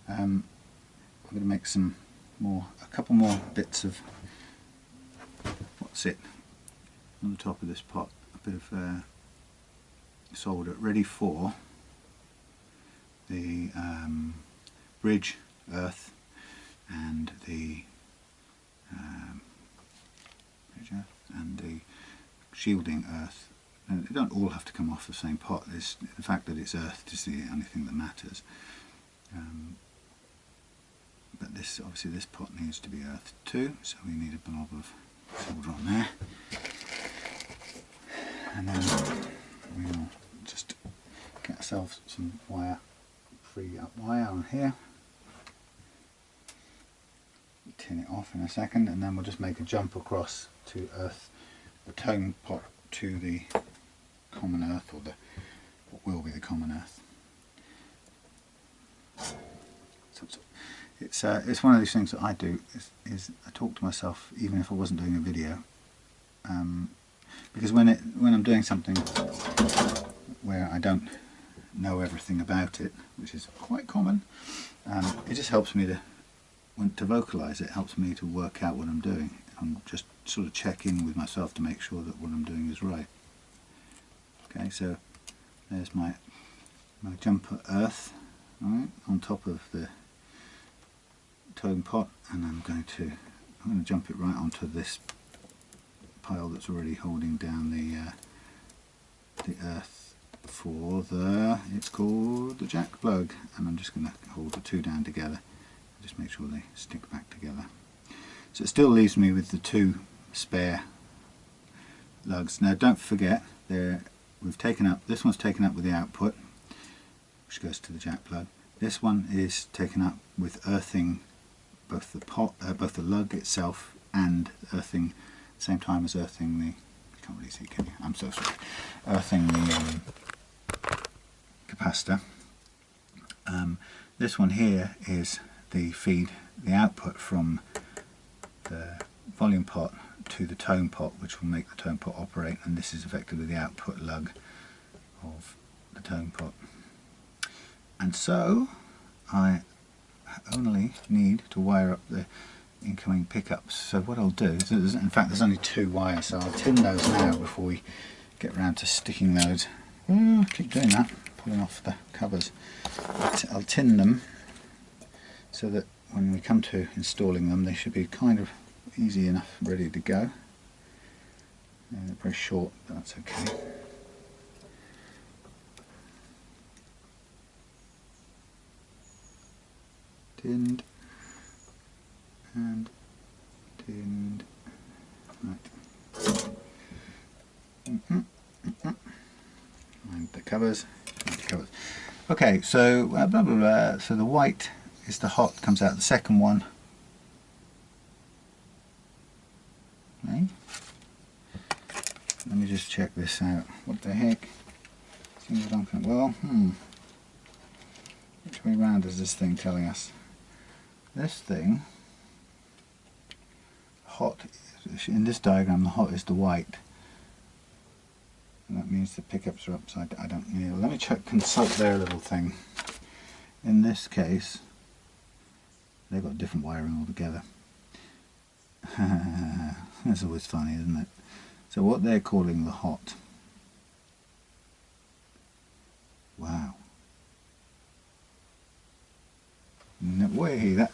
I'm going to make a couple more bits of on the top of this pot, a bit of solder ready for the bridge earth and the shielding earth. And they don't all have to come off the same pot. The fact that it's earthed is the only thing that matters. But obviously this pot needs to be earthed too, so we need a blob of solder on there. And then we'll just get ourselves some wire, free up wire on here. Tin it off in a second, and then we'll just make a jump across to earth the tone pot to the common earth, or what will be the common earth. So it's one of these things that I do, is I talk to myself even if I wasn't doing a video, because when I'm doing something where I don't know everything about it, which is quite common, it just helps me to vocalize it. Helps me to work out what I'm doing and just sort of check in with myself to make sure that what I'm doing is right. Okay, so there's my jumper earth, right, on top of the tone pot, and I'm going to I'm going to jump it right onto this pile that's already holding down the earth for it's called the jack plug, and I'm just going to hold the two down together, just make sure they stick back together. So it still leaves me with the two spare lugs. Now don't forget, we've taken up, this one's taken up with the output, which goes to the jack plug. This one is taken up with earthing both the lug itself and earthing at the same time as earthing the, you can't really see, can you? I'm so sorry. Earthing the capacitor. This one here is the feed, the output from the volume pot to the tone pot, which will make the tone pot operate, and this is effectively the output lug of the tone pot. And so I only need to wire up the incoming pickups. So what I'll do is, in fact there's only two wires, so I'll tin those now before we get around to sticking those. Oh, I keep doing that, pulling off the covers. I'll tin them so that when we come to installing them they should be kind of easy enough, ready to go. They're very short, but that's okay. Tinned and tinned. Right. And the covers. Okay, so blah blah blah. So the white is the hot, comes out the second one. Okay. Let me just check this out. What the heck? Well, which way round is this thing telling us? This thing, hot, in this diagram the hot is the white, and that means the pickups are upside down. I don't know. Let me check, consult their little thing. In this case they've got different wiring altogether. That's always funny, isn't it? So what they're calling the hot, wow. No way,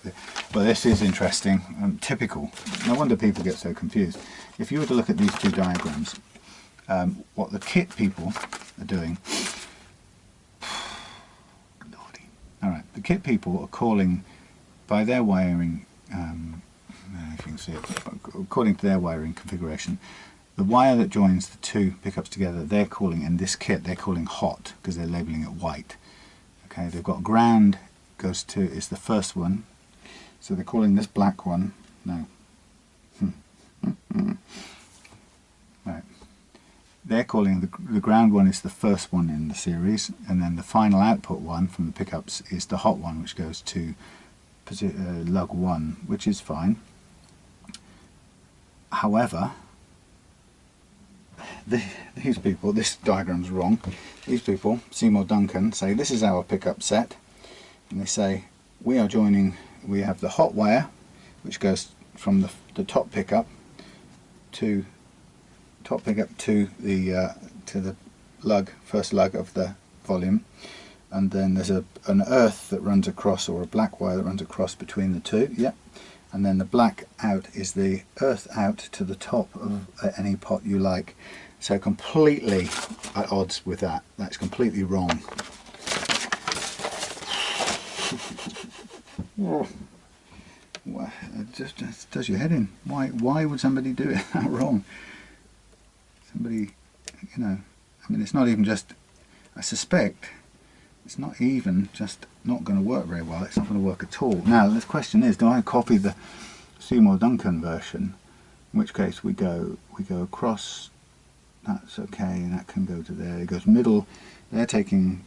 well, this is interesting, typical. No wonder people get so confused. If you were to look at these two diagrams, what the kit people are doing, Lordy. All right, the kit people are calling by their wiring, if you can see it, according to their wiring configuration, the wire that joins the two pickups together, they're calling, in this kit, they're calling hot because they're labeling it white. Okay, they've got ground goes to, is the first one, so they're calling this black one, no, right, they're calling the ground one is the first one in the series, and then the final output one from the pickups is the hot one, which goes to lug 1, which is fine. However, these people, this diagram's wrong. These people, Seymour Duncan, say this is our pickup set, and they say we are joining, we have the hot wire which goes from the top pickup to the lug, first lug of the volume, and then there's an earth that runs across, or a black wire that runs across between the two, yep. And then the black out is the earth out to the top of any pot you like. So completely at odds with that. That's completely wrong. Oh, it just does your head in. Why would somebody do it that wrong? Somebody, you know, I mean, it's not even just, I suspect it's not even just not going to work very well, it's not going to work at all. Now the question is, do I copy the Seymour Duncan version, in which case we go across, that's okay, and that can go to there, it goes middle, they're taking,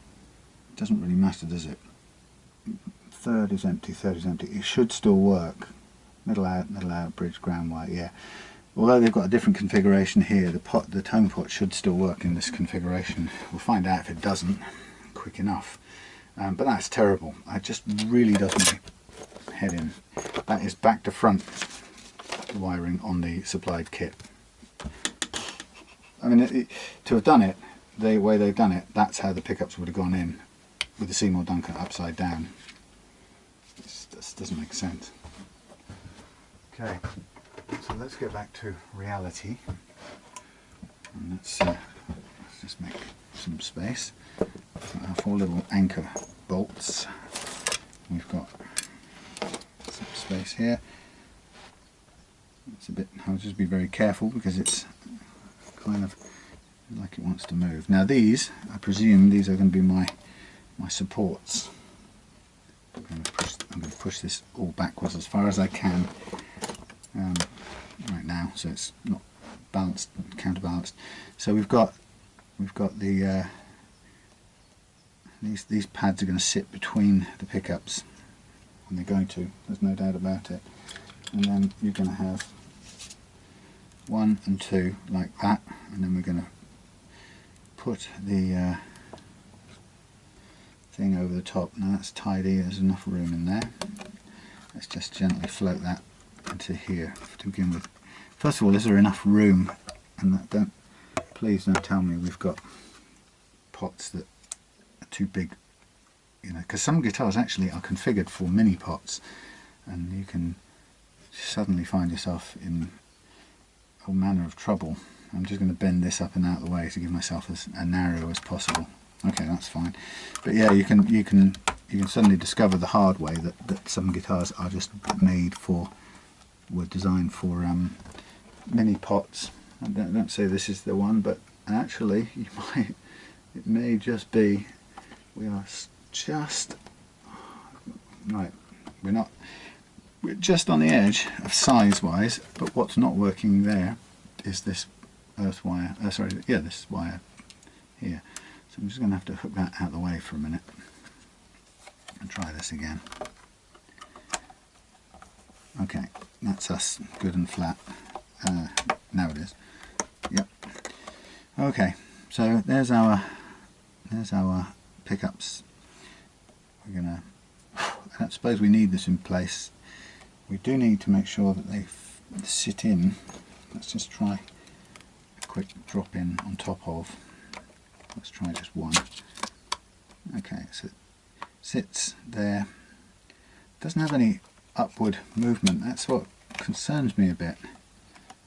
it doesn't really matter, does it? Third is empty, it should still work, middle out, bridge, ground wire, yeah. Although they've got a different configuration here, the tone pot should still work in this configuration. We'll find out if it doesn't quick enough. But that's terrible. It just really does my head in. That is back to front wiring on the supplied kit. I mean, to have done it the way they've done it, that's how the pickups would have gone in, with the Seymour Duncan upside down. This doesn't make sense. Okay, so let's get back to reality, and let's just make some space. We've got our 4 little anchor bolts. We've got some space here. It's a bit, I'll just be very careful because it's kind of like it wants to move. Now these, I presume these are going to be my supports. I'm going to push this all backwards as far as I can right now, so it's not balanced, counterbalanced. So we've got the these pads are going to sit between the pickups, and they're going to. There's no doubt about it. And then you're going to have 1 and 2 like that, and then we're going to put the thing over the top. Now that's tidy, there's enough room in there. Let's just gently float that into here to begin with. First of all, is there enough room? And that please don't tell me we've got pots that are too big, you know, because some guitars actually are configured for mini pots, and you can suddenly find yourself in all manner of trouble. I'm just going to bend this up and out of the way to give myself as narrow as possible. Okay, that's fine. But yeah, you can suddenly discover the hard way that some guitars are just were designed for mini pots. I don't say this is the one, but actually it may just be we are just right. We're just on the edge of size wise, but what's not working there is this earth wire, this wire here. So I'm just going to have to hook that out of the way for a minute and try this again. Okay, that's us good and flat. Now it is. Yep. Okay, so there's our pickups. We're gonna, I don't suppose we need this in place. We do need to make sure that they sit in. Let's just try a quick drop in on top of. Let's try just one. Okay, so it sits there. Doesn't have any upward movement. That's what concerns me a bit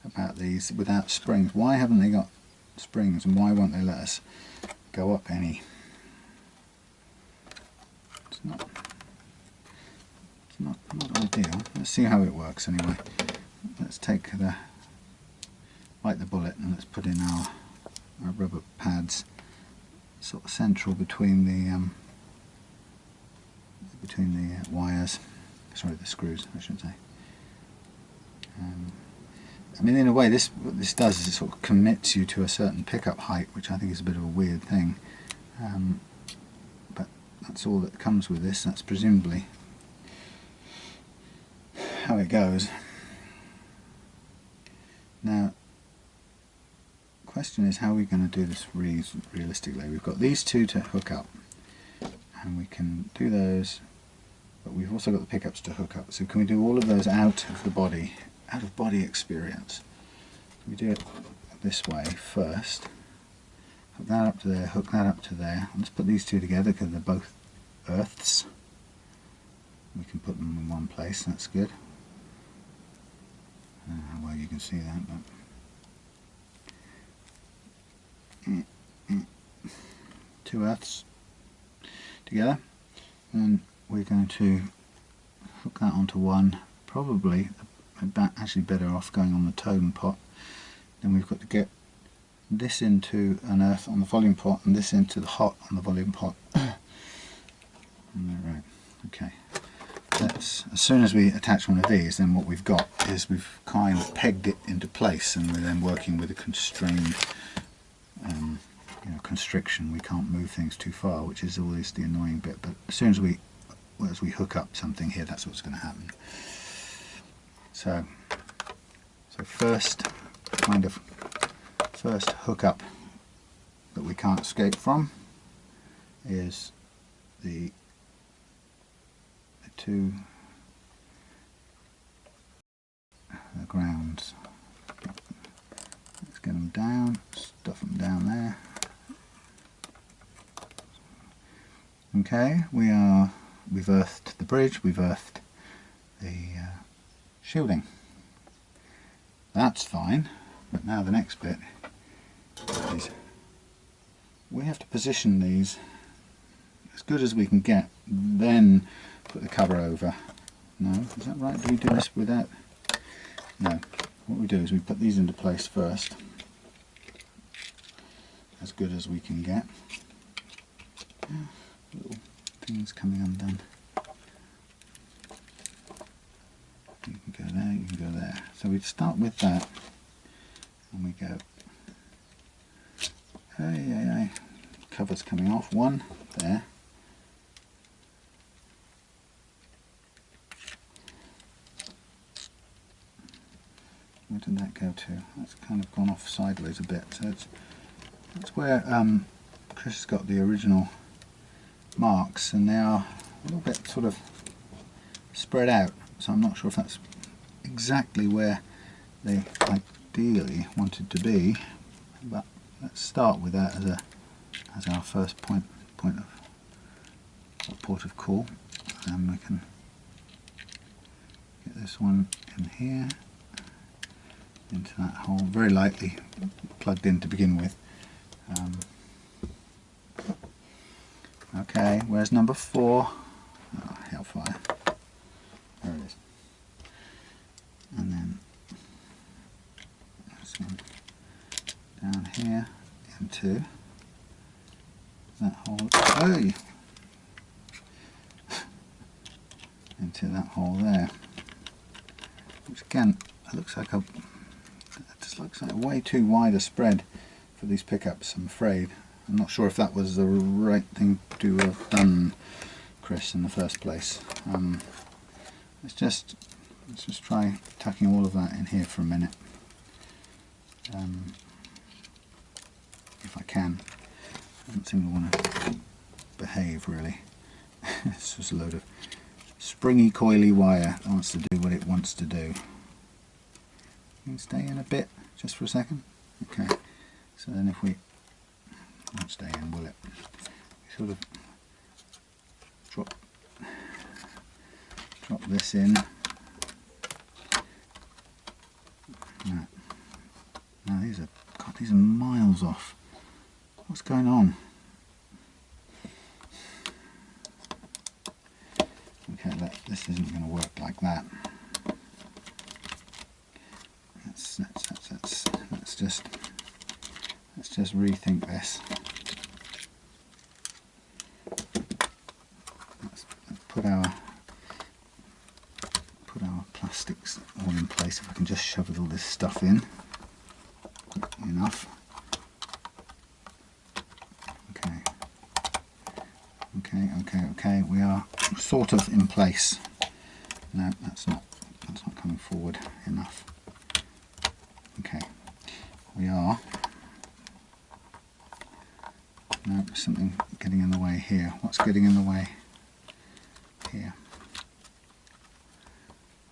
about these without springs. Why haven't they got springs, and why won't they let us go up any? It's not ideal. Let's see how it works anyway. Let's take bite the bullet, and let's put in our rubber pads sort of central between the wires. Sorry, the screws, I should say. I mean, in a way, what this does is it sort of commits you to a certain pickup height, which I think is a bit of a weird thing. But that's all that comes with this. That's presumably how it goes. Now, the question is, how are we going to do this realistically? We've got these two to hook up, and we can do those, but we've also got the pickups to hook up. So can we do all of those out of the body, out of body experience? We do it this way first. Hook that up to there, hook that up to there. Let's put these two together because they're both earths. We can put them in one place, that's good. I don't know how well you can see that, but 2 earths together, and we're going to hook that onto one. Probably actually better off going on the tone pot. Then we've got to get this into an earth on the volume pot and this into the hot on the volume pot. Right, okay. As soon as we attach one of these, then what we've got is we've kind of pegged it into place, and we're then working with a constrained constriction. We can't move things too far, which is always the annoying bit. But as soon as we hook up something here, that's what's going to happen. So first hook up that we can't escape from is the grounds. Let's get them down, stuff them down there. Okay, we've earthed the bridge, we've earthed the shielding. that's fine, but now the next bit is we have to position these as good as we can get, then put the cover over. No, is that right? Do we do this without? No. What we do is we put these into place first, as good as we can get. Little things coming undone. You can go there, you can go there. So we start with that, and we go, hey, cover's coming off, one, there. Where did that go to? That's kind of gone off sideways a bit. So that's where Chris has got the original marks, and they are a little bit sort of spread out. So I'm not sure if that's exactly where they ideally wanted to be, but let's start with that as our first point of call, and we can get this one in here, into that hole, very lightly plugged in to begin with. Okay, where's number 4? Oh, hellfire. There it is. And then this one down here into that hole. Oh! Into that hole there. Which again, it looks like a way too wide a spread for these pickups, I'm afraid. I'm not sure if that was the right thing to have done, Chris, in the first place. Let's just try tucking all of that in here for a minute, if I can. I don't seem to want to behave really. It's just a load of springy, coily wire that wants to do what it wants to do. You can stay in a bit, just for a second. Okay, so then if we won't stay in, will it? Sort of drop this in. No, these are miles off. What's going on? Okay, this isn't going to work like that. Let's just rethink this. Let's put our plastics all in place. If I can just shove all this stuff in. Enough. Okay. We are sort of in place. No, that's not coming forward enough. Okay, we are. No, there's something getting in the way here. What's getting in the way here?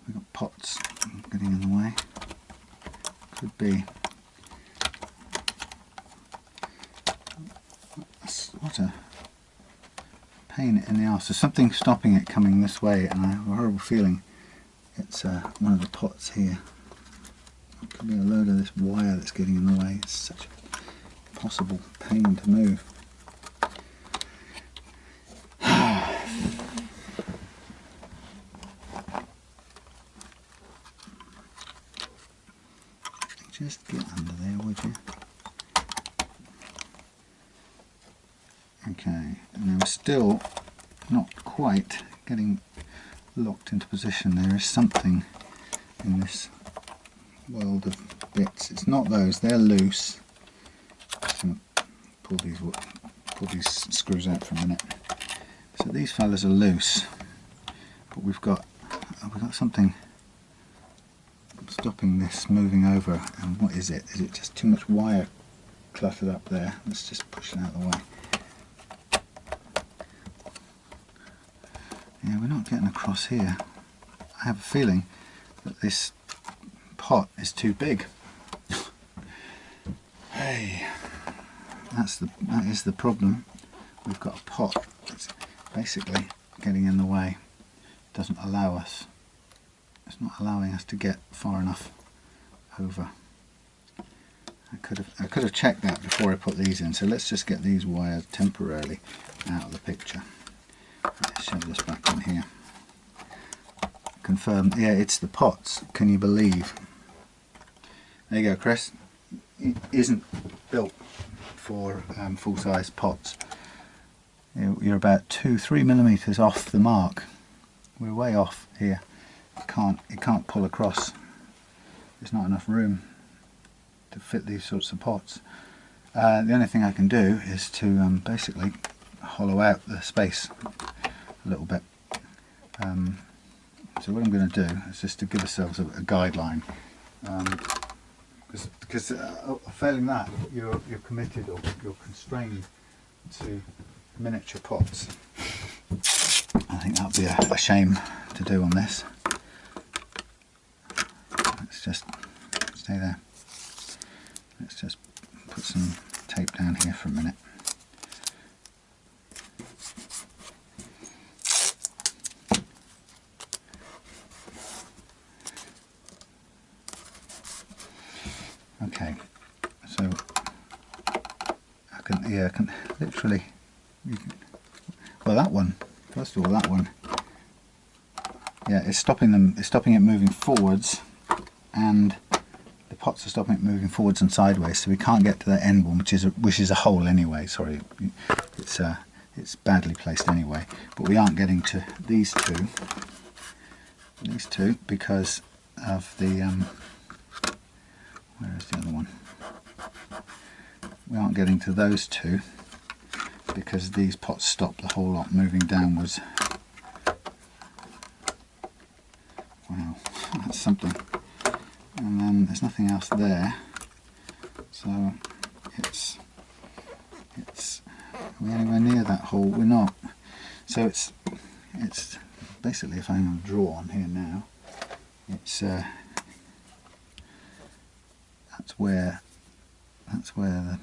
We've got pots getting in the way. Could be. What a pain in the arse. There's something stopping it coming this way, and I have a horrible feeling it's one of the pots here. It could be a load of this wire that's getting in the way. It's such a possible pain to move. Just get under there, would you? Okay, and we're still not quite getting locked into position. There is something in this world of bits. It's not those, they're loose. Just going to pull these screws out for a minute. So these fellas are loose, but we've got something stopping this moving over. And what is it? Is it just too much wire cluttered up there? Let's just push it out of the way. Yeah, we're not getting across here. I have a feeling that this pot is too big. Hey, that is the problem. We've got a pot that's basically getting in the way. It doesn't allow us. It's not allowing us to get far enough over. I could have checked that before I put these in, so let's just get these wires temporarily out of the picture. Let's shove this back in here. Confirm, yeah, it's the pots, can you believe? There you go, Chris. It isn't built for full-size pots. You're about 2-3 millimeters off the mark. We're way off here. It can't pull across. There's not enough room to fit these sorts of pots. The only thing I can do is to basically hollow out the space a little bit. So what I'm going to do is just to give ourselves a guideline, because failing that, you're committed or you're constrained to miniature pots. I think that would be a shame to do on this. Let's just stay there. Let's just put some tape down here for a minute. Okay, so I can literally, well, that one, first of all, that one, yeah, it's stopping it moving forwards, and the pots are stopping it moving forwards and sideways, so we can't get to the end one, which is a hole anyway. Sorry, it's badly placed anyway, but we aren't getting to these two because of the where is the other one? We aren't getting to those two because these pots stop the whole lot moving downwards. Wow, that's something. And then there's nothing else there, so it's are we anywhere near that hole? We're not. So it's basically, if I'm going to draw on here now, it's that's where the,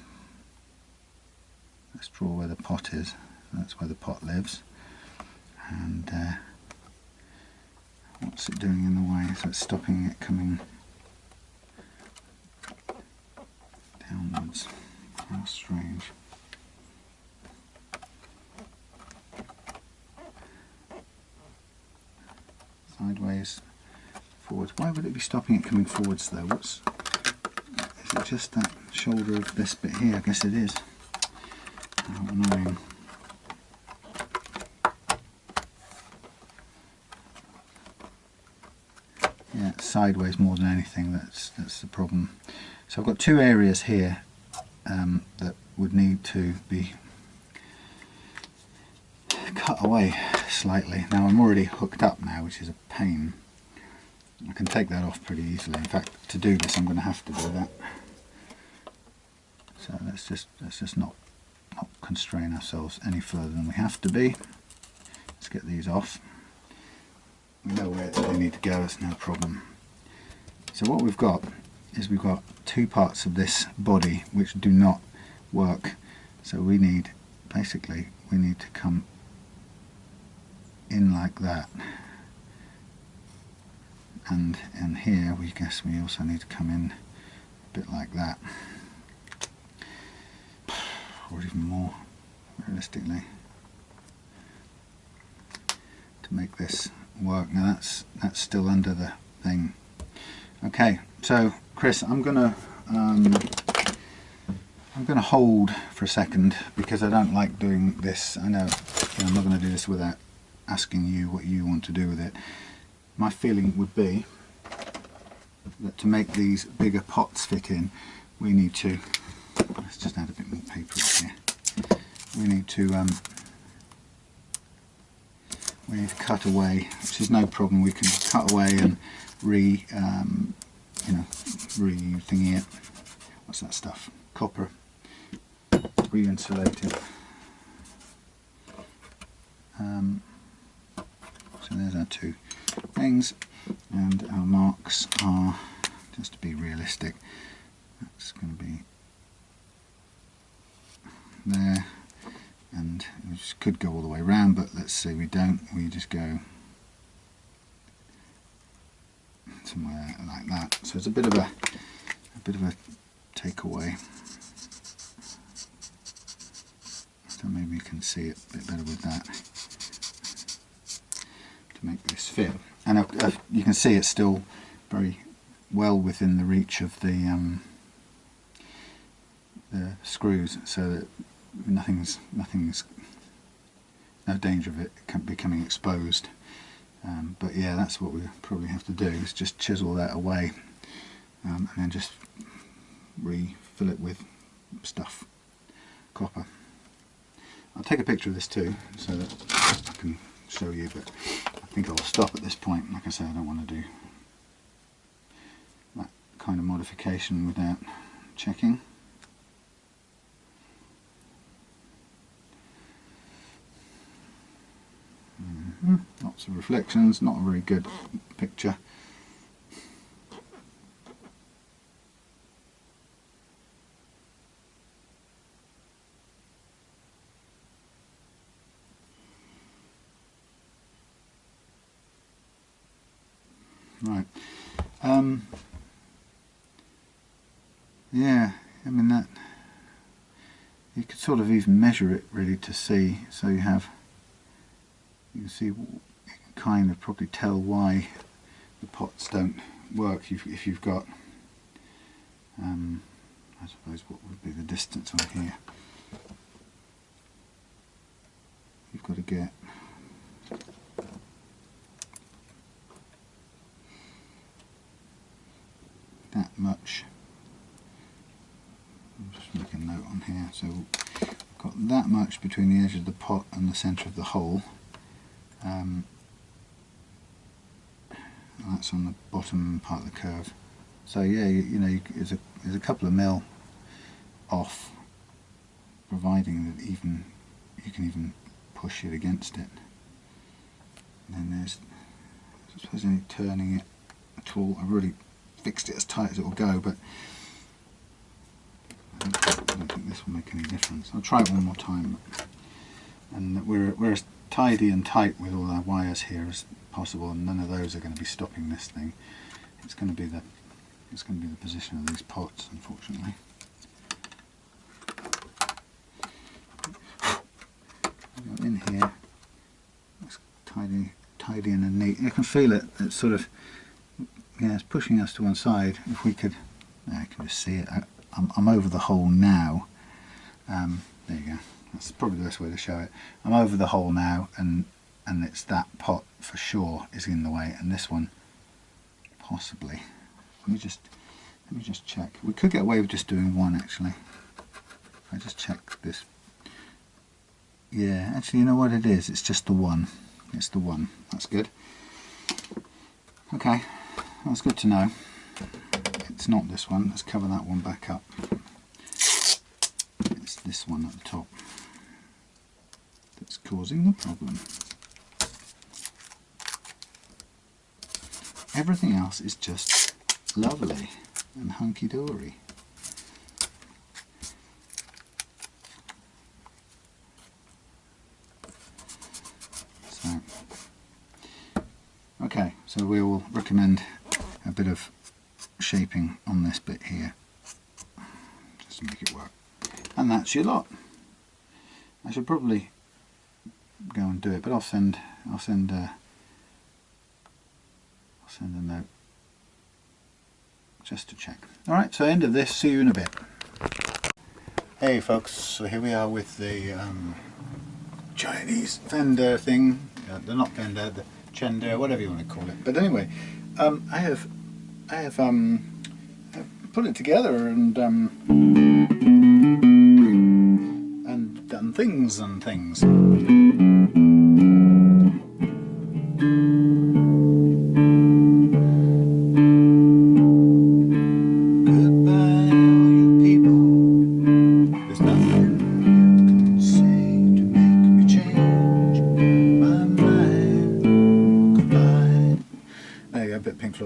let's draw where the pot is. That's where the pot lives, and what's it doing in the way? So it's stopping it coming downwards. How strange. Sideways, forwards. Why would it be stopping it coming forwards though? Is it just that shoulder of this bit here? I guess it is. How annoying. Yeah, it's sideways more than anything. That's the problem. So I've got two areas here that would need to be cut away slightly. Now I'm already hooked up now, which is a pain. I can take that off pretty easily. In fact, to do this I'm going to have to do that. So let's just not constrain ourselves any further than we have to be. Let's get these off. We know where they need to go, it's no problem. So what we've got is we've got two parts of this body which do not work. So we need, basically, we need to come in like that. And here we guess we also need to come in a bit like that. Or even more, realistically, to make this work. Now that's still under the thing. Okay, so Chris, I'm gonna hold for a second because I don't like doing this. I know, I'm not going to do this without asking you what you want to do with it. My feeling would be that to make these bigger pots fit in, we need to, let's just add a bit more paper here. We need to cut away, which is no problem. We can cut away and re-thingy it. What's that stuff? Copper. Re-insulate it. So there's our two things, and our marks are, just to be realistic, that's going to be there, and we just could go all the way around, but let's say we don't, we just go somewhere like that. So it's a bit of a takeaway. So maybe you can see it a bit better with that to make this fit. And you can see it's still very well within the reach of the screws, so that no danger of it becoming exposed. But yeah, that's what we probably have to do, is just chisel that away and then just refill it with stuff, copper. I'll take a picture of this too so that I can show you, but I think I'll stop at this point. Like I say, I don't want to do that kind of modification without checking. Lots of reflections, not a very good picture. Right. Yeah, I mean, that you could sort of even measure it really to see, so you can see, you can kind of probably tell why the pots don't work if you've got, I suppose, what would be the distance on here. You've got to get that much. I'll just make a note on here. So we've got that much between the edge of the pot and the centre of the hole. That's on the bottom part of the curve. So yeah, there's a couple of mil off, providing that you can even push it against it. And then there's, I suppose, any turning it at all. I've really fixed it as tight as it will go, but I don't think this will make any difference. I'll try it one more time. And we're as tidy and tight with all our wires here as possible, and none of those are going to be stopping this thing. It's going to be the position of these pots, unfortunately. In here, it's tidy and neat. You can feel it. It's sort of, yeah, it's pushing us to one side. If we could, I can just see it. I'm over the hole now. There you go. That's probably the best way to show it. I'm over the hole now, and it's that pot for sure is in the way, and this one possibly. Let me just check. We could get away with just doing one, actually. If I just check this. Yeah, actually, you know what it is? It's just the one. It's the one. That's good. Okay, that's good to know. It's not this one. Let's cover that one back up. It's this one at the top that's causing the problem. Everything else is just lovely and hunky-dory. So, okay, so we will recommend a bit of shaping on this bit here, just to make it work. And that's your lot. I should probably go and do it, but I'll send a note just to check. Alright, so end of this, see you in a bit. Hey folks, so here we are with the Chinese Fender thing. They're not Fender, the Chender, whatever you want to call it. But anyway, I have put it together and done things and things.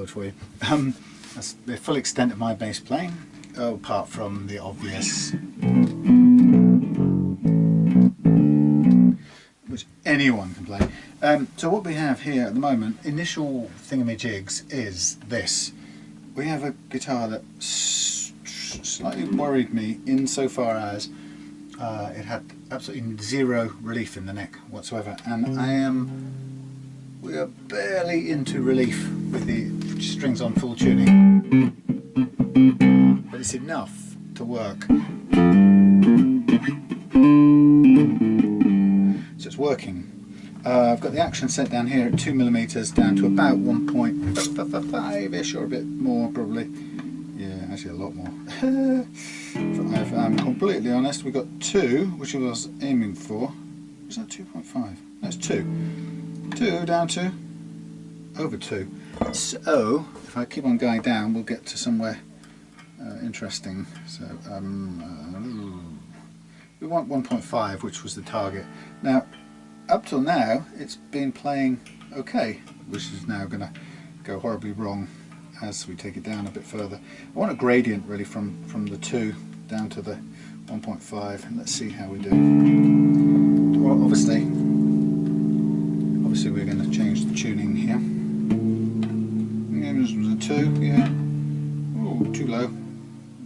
For you. That's the full extent of my bass playing, apart from the obvious, which anyone can play. So what we have here at the moment, initial thingamajigs, is this. We have a guitar that slightly worried me insofar as it had absolutely zero relief in the neck whatsoever, and we are barely into relief with the strings on full tuning, but it's enough to work. So it's working. I've got the action set down here at 2mm down to about 1.5ish or a bit more probably. Yeah, actually a lot more. If I'm completely honest, we got 2, which I was aiming for. Was that 2.5? That's 2. 2 down to over 2. So if I keep on going down, we'll get to somewhere interesting. So we want 1.5, which was the target. Now, up till now, it's been playing okay, which is now going to go horribly wrong as we take it down a bit further. I want a gradient really from the 2 down to the 1.5, and let's see how we do. Well, obviously we're going to change the tuning here. Yeah, this was a 2, yeah. Oh, too low.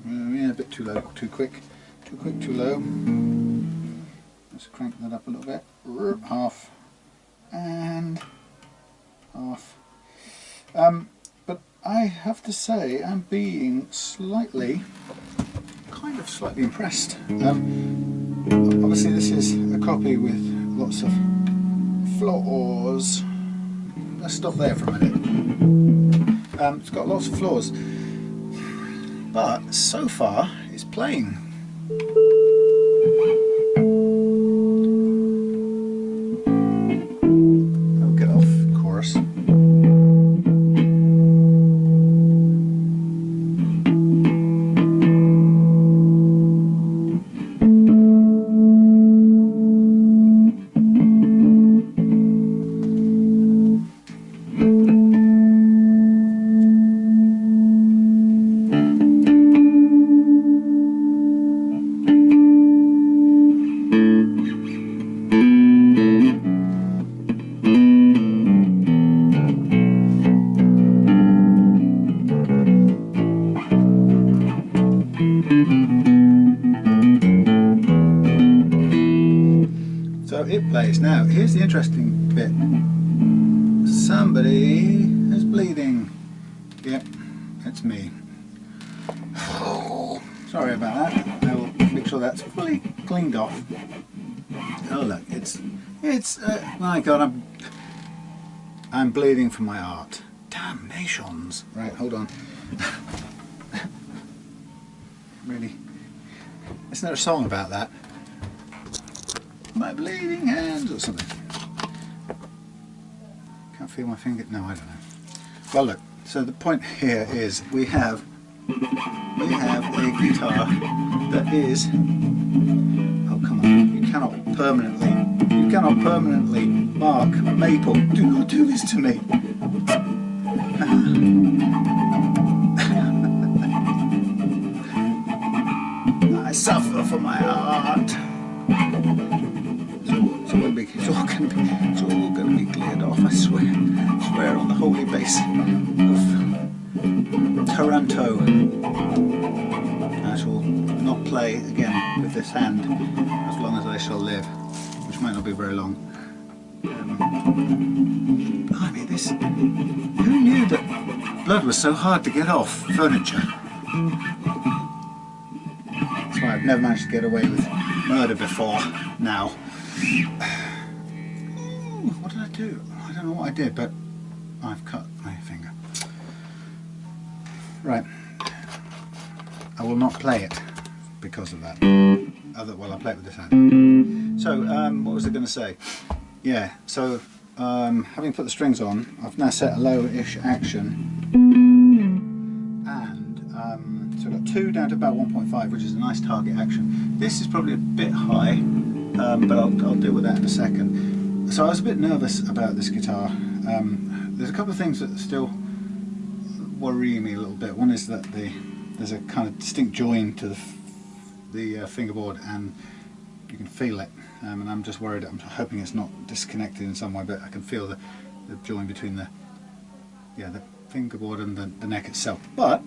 Yeah, a bit too low, too quick, too low. Let's crank that up a little bit. Half and half. But I have to say I'm being slightly impressed. Obviously this is a copy with lots of flaws. Let's stop there for a minute. It's got lots of flaws, but so far it's playing. I'll get off chorus. So it plays. Now here's the interesting bit. Somebody is bleeding. Yep, it's me. Sorry about that. I will make sure that's fully cleaned off. Oh look, it's my God, I'm bleeding from my art. Damnations. Right, hold on. Really, isn't there a song about that? My bleeding hands or something. Can't feel my finger. No, I don't know. Well, look. So the point here is we have a guitar that is. Oh come on! You cannot permanently mark maple. Do not do this to me. I suffer for my art. It's all going to be cleared off. I swear on the holy base of Toronto. I shall not play again with this hand as long as I shall live, which might not be very long. I mean, this. Who knew that blood was so hard to get off furniture? That's why I've never managed to get away with murder before now. What did I do? I don't know what I did, but I've cut my finger. Right. I will not play it because of that. Well, I'll play it with this hand. So, what was I going to say? Yeah, so having put the strings on, I've now set a low-ish action. And so I've got 2 down to about 1.5, which is a nice target action. This is probably a bit high. But I'll deal with that in a second. So I was a bit nervous about this guitar. There's a couple of things that still worry me a little bit. One is that there's a kind of distinct join to the fingerboard, and you can feel it, and I'm just worried. I'm hoping it's not disconnected in some way, but I can feel the join between the fingerboard and the neck itself. But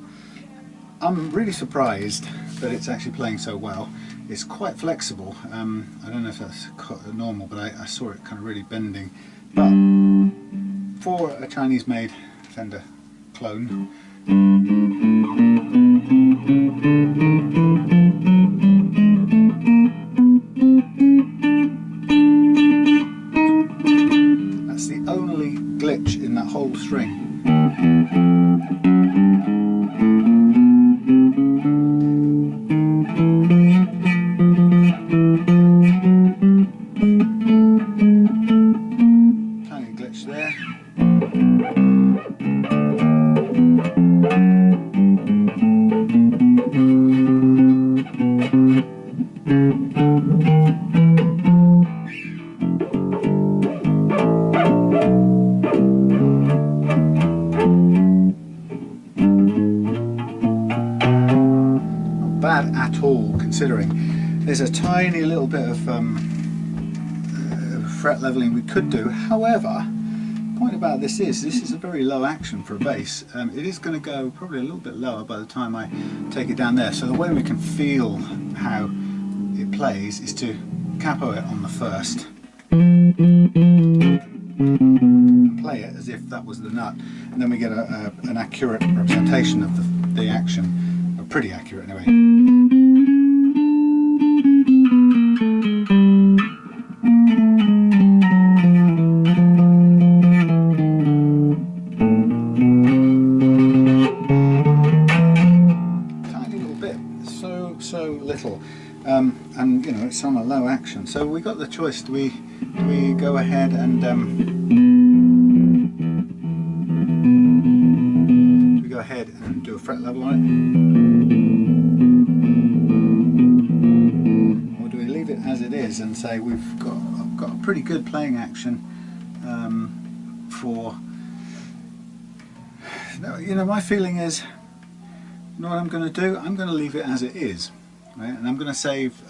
I'm really surprised that it's actually playing so well. It's quite flexible. I don't know if that's normal, but I saw it kind of really bending. But for a Chinese-made Fender clone, that's the only glitch in that whole string. Tiny glitch there. Bad at all, considering there's a tiny little bit of fret leveling we could do. However, the point about this is a very low action for a bass. It is going to go probably a little bit lower by the time I take it down there. So the way we can feel how it plays is to capo it on the first and play it as if that was the nut, and then we get an accurate representation of the action. Pretty accurate anyway. Tiny little bit, so little, and you know, it's on a low action. So we got the choice. Do we go ahead and do a fret level on it, or do we leave it as it is and say I've got a pretty good playing action for, you know, my feeling is, you know what I'm going to do? I'm going to leave it as it is, right? And I'm going to save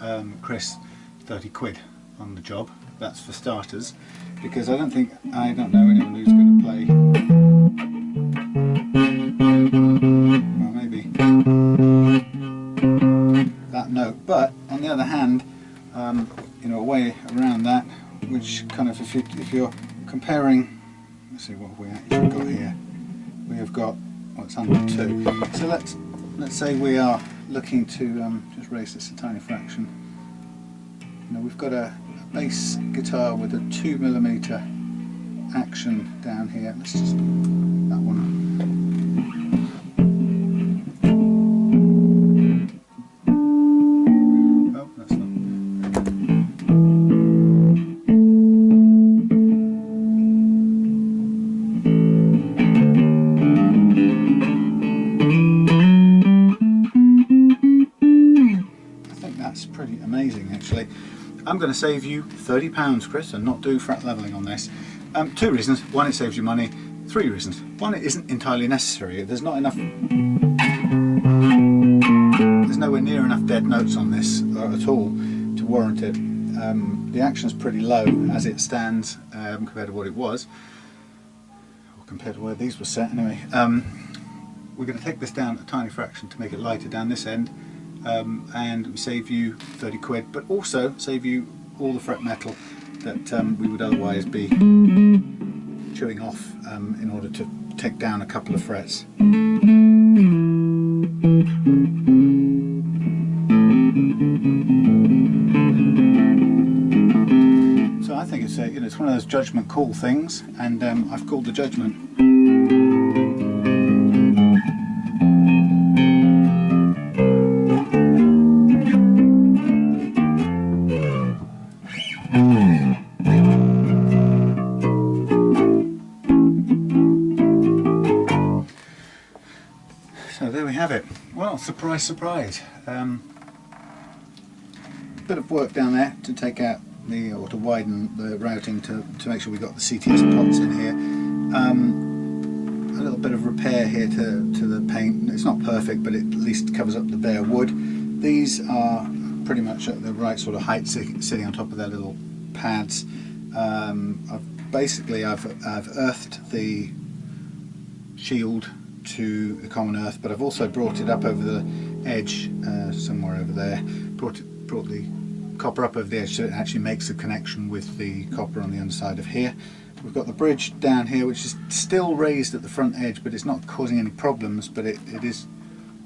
Chris 30 quid on the job. That's for starters, because I don't know anyone who's going to play, well, maybe that note. But on the other hand, you know, a way around that, which kind of, if you're comparing, let's see what we actually got here. We have got, well, it's under 2. So let's say we are looking to just raise this a tiny fraction. You know, we've got a bass guitar with a 2mm action down here. Let's just that one. Oh, that's not. I think that's pretty amazing, actually. I'm going to save you £30, Chris, and not do fret leveling on this. 2 reasons. One, it saves you money. 3 reasons. One, it isn't entirely necessary. There's not enough. There's nowhere near enough dead notes on this at all to warrant it. The action is pretty low as it stands compared to what it was, or compared to where these were set. Anyway, we're going to take this down a tiny fraction to make it lighter down this end. And we save you 30 quid, but also save you all the fret metal that we would otherwise be chewing off in order to take down a couple of frets. So I think it's you know, it's one of those judgment call things, and I've called the judgment. So there we have it. Well, surprise, surprise. Bit of work down there to take out or to widen the routing to make sure we got the CTS pots in here. A little bit of repair here to the paint. It's not perfect, but it at least covers up the bare wood. These are pretty much at the right sort of height, sitting on top of their little pads. I've earthed the shield to the common earth, but I've also brought it up over the edge, somewhere over there. Brought the copper up over the edge so it actually makes a connection with the copper on the underside of here. We've got the bridge down here, which is still raised at the front edge, but it's not causing any problems. But it is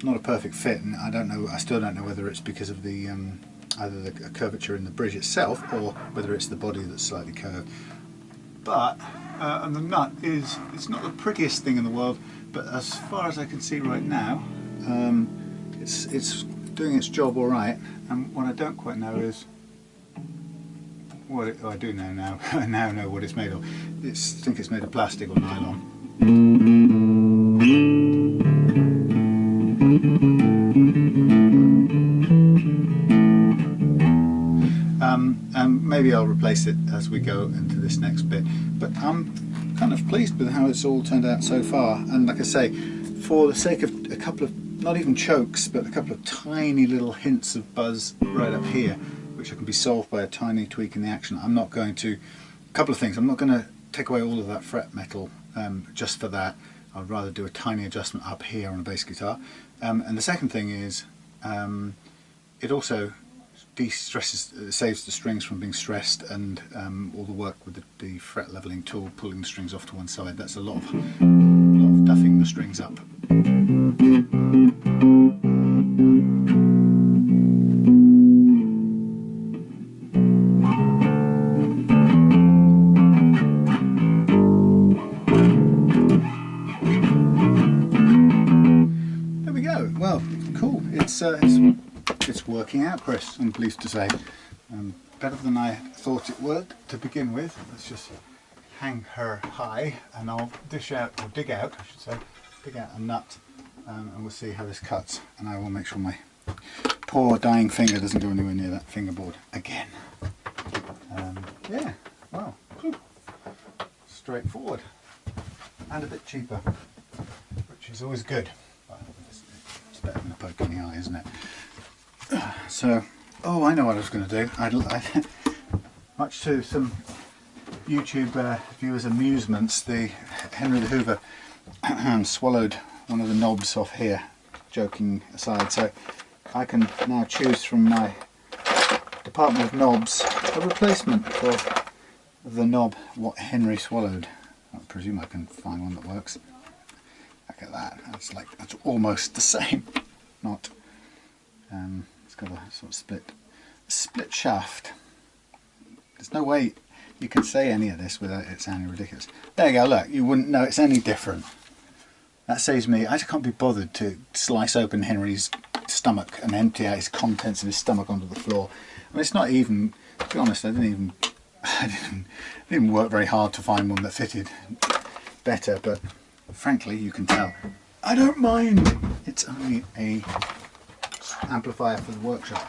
not a perfect fit, and I still don't know whether it's because of the either the curvature in the bridge itself or whether it's the body that's slightly curved. But and the nut it's not the prettiest thing in the world, but as far as I can see right now, it's doing its job all right. And what I don't quite know is what I do know now. I now know what it's made of. I think it's made of plastic or nylon. And maybe I'll replace it as we go into this next bit. But I'm kind of pleased with how it's all turned out so far. And like I say, for the sake of a couple of, not even chokes, but a couple of tiny little hints of buzz right up here, which can be solved by a tiny tweak in the action, I'm not going to, a couple of things, I'm not going to take away all of that fret metal just for that. I'd rather do a tiny adjustment up here on a bass guitar. And the second thing is, it also de-stresses, saves the strings from being stressed, and all the work with the fret leveling tool, pulling the strings off to one side. That's a lot of duffing the strings up. There we go. Well, cool. It's working out, Chris, I'm pleased to say. Better than I thought it would to begin with. Let's just hang her high and I'll dig out a nut, and we'll see how this cuts, and I will make sure my poor dying finger doesn't go anywhere near that fingerboard again. Yeah, well, straightforward and a bit cheaper, which is always good. But it's better than a poke in the eye, isn't it? So, oh, I know what I was going to do. Much to some YouTube viewers' amusements, the Henry the Hoover swallowed one of the knobs off here, joking aside. So I can now choose from my department of knobs a replacement for the knob what Henry swallowed. I presume I can find one that works. Look at that. That's almost the same. Not. It's got a sort of split shaft. There's no way you can say any of this without it sounding ridiculous. There you go, look, you wouldn't know it's any different. That saves me, I just can't be bothered to slice open Henry's stomach and empty out his contents of his stomach onto the floor. I mean, it's not even, to be honest, I didn't work very hard to find one that fitted better, but frankly, you can tell, I don't mind. It's only a amplifier for the workshop.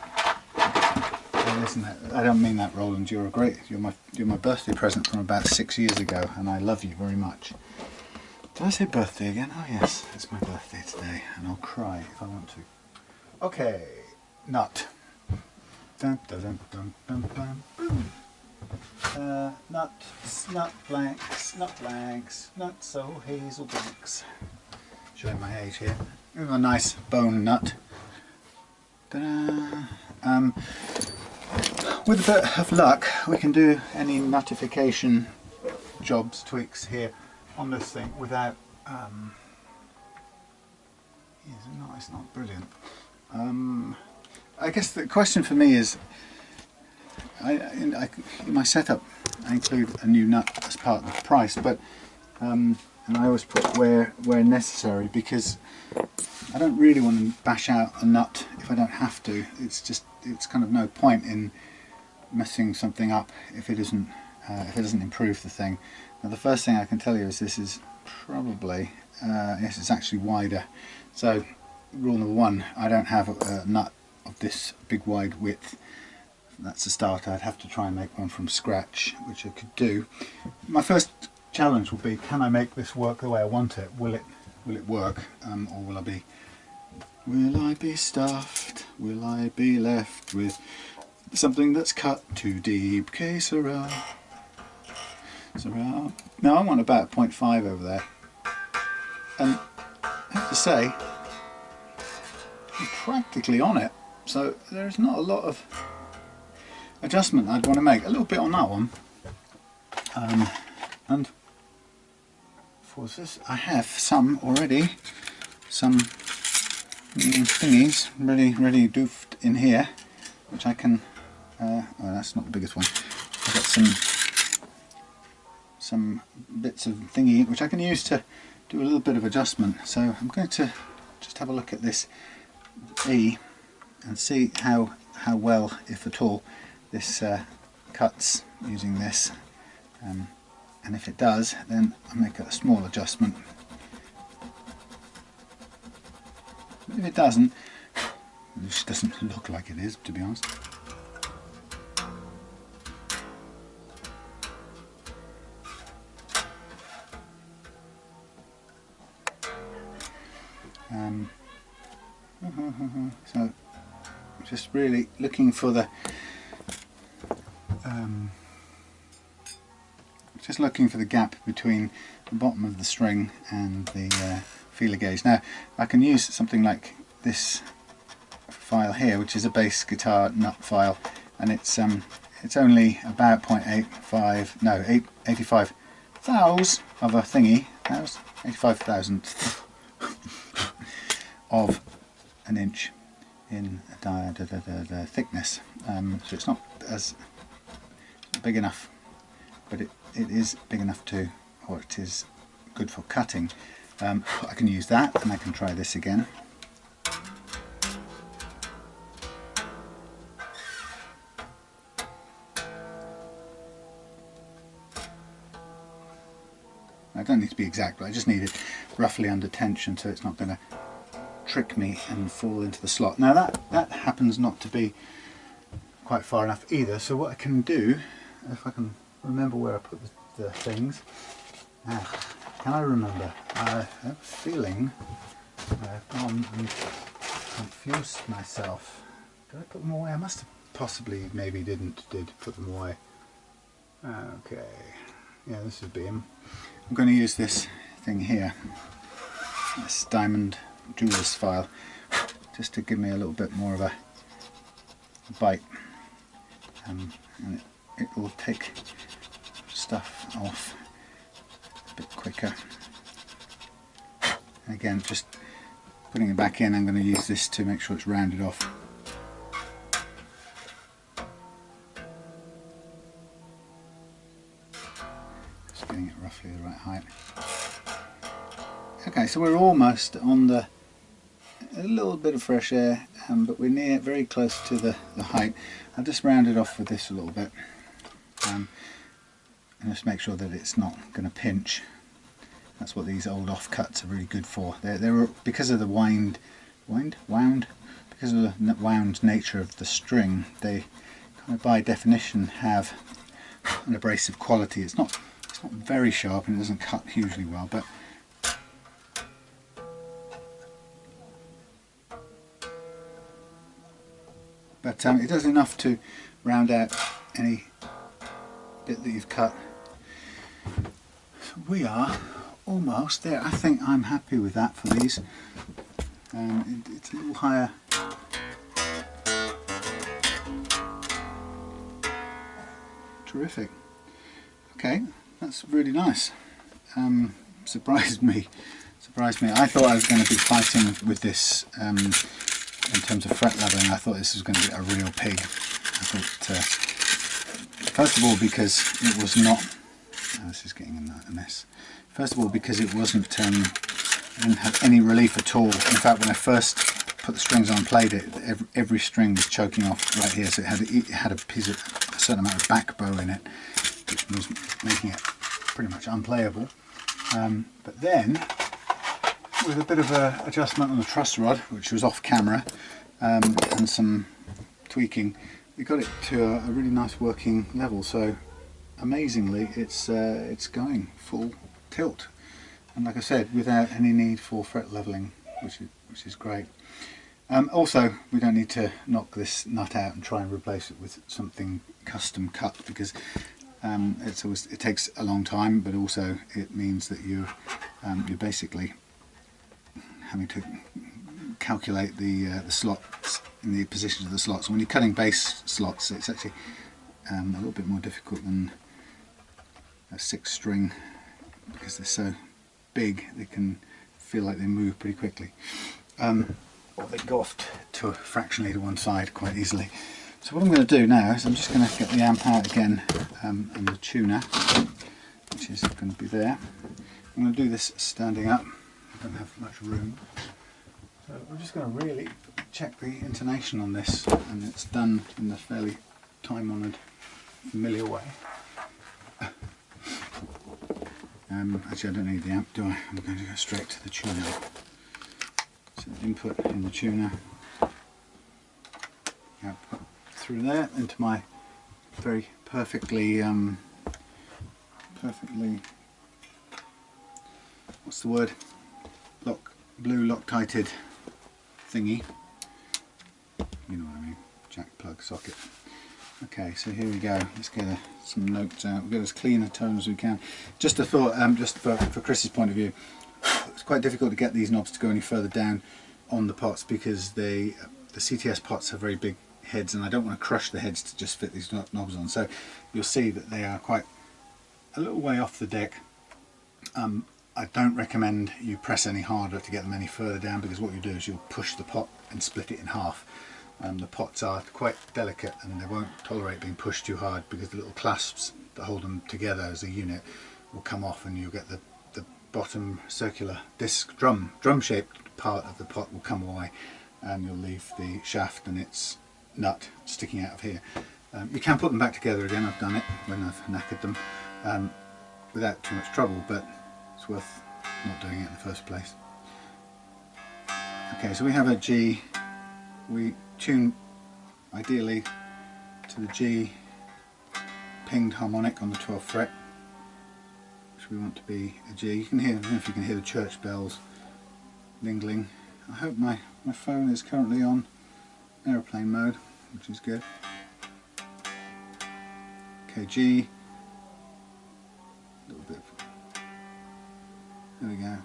Listen, I don't mean that, Roland. You're my birthday present from about 6 years ago, and I love you very much. Did I say birthday again? Oh yes, it's my birthday today, and I'll cry if I want to. Okay, nut. Dun, dun, dun, dun, dun, dun, boom. Nut blanks, not so hazel blanks. Showing my age here. With a nice bone nut. Ta-da. With a bit of luck, we can do any nutification jobs, tweaks here on this thing without. It's not brilliant. I guess the question for me is, in my setup, I include a new nut as part of the price, but and I always put where necessary, because I don't really want to bash out a nut if I don't have to. It's kind of no point in messing something up if it doesn't improve the thing. Now, the first thing I can tell you is this is probably yes, it's actually wider. So rule number one, I don't have a nut of this big wide width. That's a start. I'd have to try and make one from scratch, which I could do. My first challenge will be, can I make this work the way I want it? Will it work, or will I be Will I be stuffed? Will I be left with something that's cut too deep? Que sera? Sera? Now I want about 0.5 over there, and I have to say I'm practically on it, so there's not a lot of adjustment I'd want to make. A little bit on that one, and for this I have some already, some thingies ready doofed in here, which I can oh, that's not the biggest one. I've got some bits of thingy which I can use to do a little bit of adjustment. So I'm going to just have a look at this E and see how well, if at all, this cuts using this, and if it does, then I'll make a small adjustment. But if it doesn't, it doesn't look like it is, to be honest. So just really looking for the gap between the bottom of the string and the feeler gauge. Now I can use something like this file here, which is a bass guitar nut file, and it's only about 0.85, no, 85 thous of a thingy, 85,000th of an inch in the thickness, so it's not as big enough, but it is big enough to, or it is good for cutting. I can use that, and I can try this again. I don't need to be exact, but I just need it roughly under tension so it's not going to trick me and fall into the slot. Now that happens not to be quite far enough either, so what I can do, if I can remember where I put the things, can I remember? I have a feeling I've gone and confused myself. Did I put them away? I must have possibly, maybe did put them away. Okay, yeah, this would be them. I'm going to use this thing here, this diamond jewelers file, just to give me a little bit more of a bite, and it will take stuff off a bit quicker. And again, just putting it back in, I'm going to use this to make sure it's rounded off. Just getting it roughly the right height. Okay, so we're almost on a little bit of fresh air, but we're very close to the height. I'll just round it off with this a little bit, and just make sure that it's not going to pinch. That's what these old offcuts are really good for. They're because of the wound nature of the string. They kind of by definition have an abrasive quality. It's not very sharp and it doesn't cut hugely well, but it does enough to round out any bit that you've cut. So we are almost there. I think I'm happy with that for these. It's a little higher. Terrific. Okay, that's really nice. Surprised me. I thought I was going to be fighting with this in terms of fret leveling. I thought this was going to be a real pig. I thought, first of all, because it was not. Oh, this is getting a mess. First of all, because it wasn't, didn't have any relief at all. In fact, when I first put the strings on and played it, every string was choking off right here. So it had a certain amount of back bow in it, which was making it pretty much unplayable. But then, with a bit of a adjustment on the truss rod, which was off camera, and some tweaking, we got it to a really nice working level. So amazingly, it's going full tilt, and like I said, without any need for fret leveling, which is great. Also, we don't need to knock this nut out and try and replace it with something custom cut, because it takes a long time, but also it means that you're basically having to calculate the slots in the positions of the slots. When you're cutting bass slots, it's actually a little bit more difficult than a 6-string, because they're so big they can feel like they move pretty quickly, or they go off to fractionally to one side quite easily. So what I'm going to do now is I'm just going to get the amp out again, and the tuner, which is going to be there. I'm going to do this standing up. I don't have much room, so we're just going to really check the intonation on this, and it's done in a fairly time-honoured, familiar way. Actually, I don't need the amp, do I? I'm going to go straight to the tuner. So input in the tuner, output through there into my very perfectly, what's the word? Blue Loctited thingy. You know what I mean? Jack plug socket. Okay, so here we go. Let's get some notes out. We'll get as clean a tone as we can. Just a thought, just for Chris's point of view, it's quite difficult to get these knobs to go any further down on the pots, because the CTS pots have very big heads, and I don't want to crush the heads to just fit these knobs on. So you'll see that they are quite a little way off the deck. I don't recommend you press any harder to get them any further down, because what you do is you'll push the pot and split it in half. The pots are quite delicate and they won't tolerate being pushed too hard, because the little clasps that hold them together as a unit will come off, and you'll get the bottom circular disc drum shaped part of the pot will come away, and you'll leave the shaft and its nut sticking out of here. You can put them back together again. I've done it when I've knackered them without too much trouble, but it's worth not doing it in the first place. Okay, so we have a G. We tune ideally to the G pinged harmonic on the 12th fret, which we want to be a G. You can hear, I don't know if you can hear the church bells mingling. I hope my phone is currently on aeroplane mode, which is good. Okay, G, a little bit, there we go.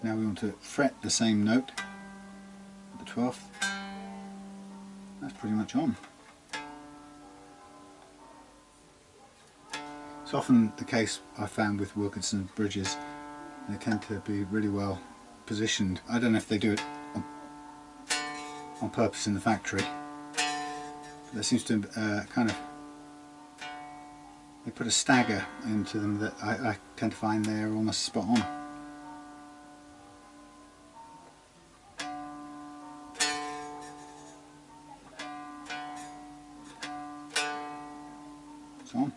Now we want to fret the same note at the 12th. That's pretty much on. It's often the case, I found, with Wilkinson bridges. They tend to be really well positioned. I don't know if they do it on purpose in the factory. There seems to kind of, they put a stagger into them that I tend to find they're almost spot on. It's on.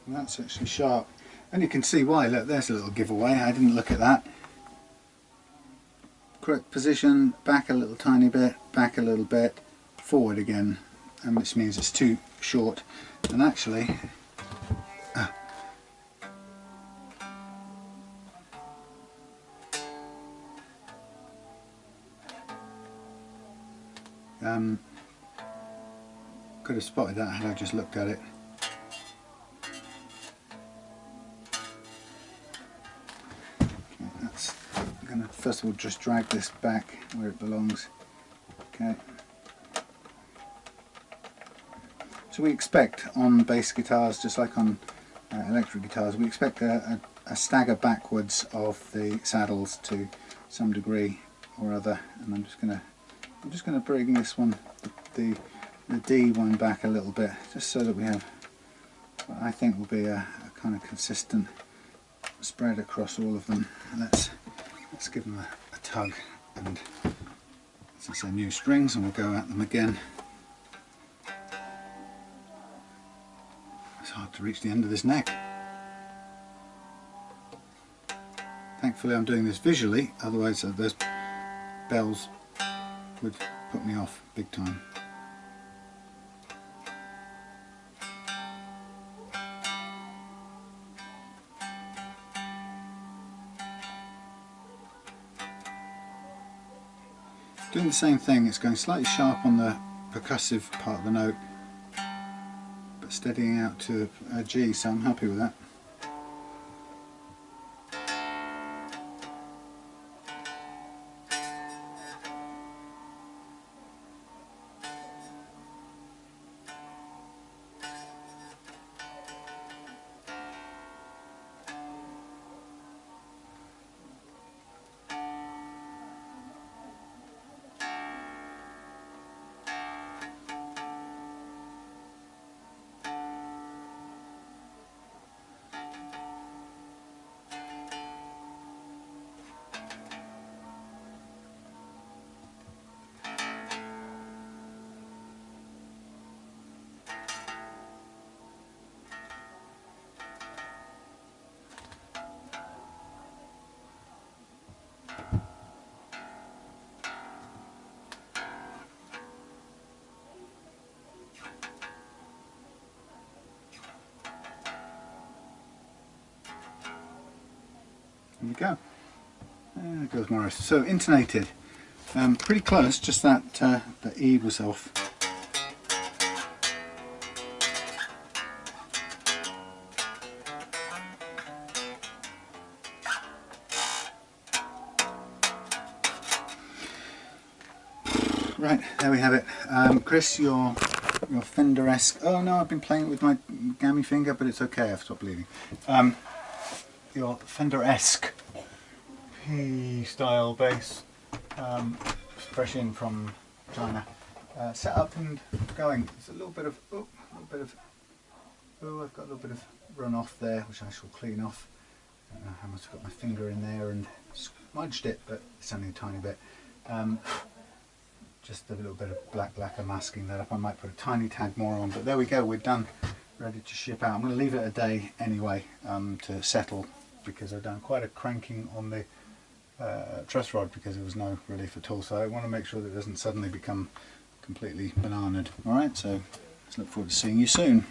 And that's actually sharp, and you can see why. Look, there's a little giveaway. I didn't look at that. Correct position, back a little tiny bit, back a little bit, forward again, and which means it's too short. And actually, could have spotted that had I just looked at it. I'm going to first of all just drag this back where it belongs. Okay. So we expect on bass guitars, just like on electric guitars, we expect a stagger backwards of the saddles to some degree or other. And I'm just going to bring this one, the D one, back a little bit, just so that we have what I think will be a kind of consistent spread across all of them. Let's give them a tug, and as I say, new strings, and we'll go at them again. It's hard to reach the end of this neck. Thankfully I'm doing this visually, otherwise those bells would put me off big time. Doing the same thing, it's going slightly sharp on the percussive part of the note, but steadying out to a G, so I'm happy with that. There we go. There goes Morris. So intonated, pretty close. Just that the E was off. Right, there we have it. Chris, your Fender-esque. Oh no, I've been playing it with my gammy finger, but it's okay. I've stopped bleeding. Your Fender-esque P-style bass, fresh in from China, set up and going. There's a little bit of, I've got a little bit of run off there, which I shall clean off. I don't know how much I've got my finger in there and smudged it, but it's only a tiny bit. Just a little bit of black lacquer masking that up. I might put a tiny tad more on, but there we go, we're done, ready to ship out. I'm going to leave it a day anyway to settle, because I've done quite a cranking on the truss rod because there was no relief at all, so I want to make sure that it doesn't suddenly become completely bananaed. Alright, so let's look forward to seeing you soon.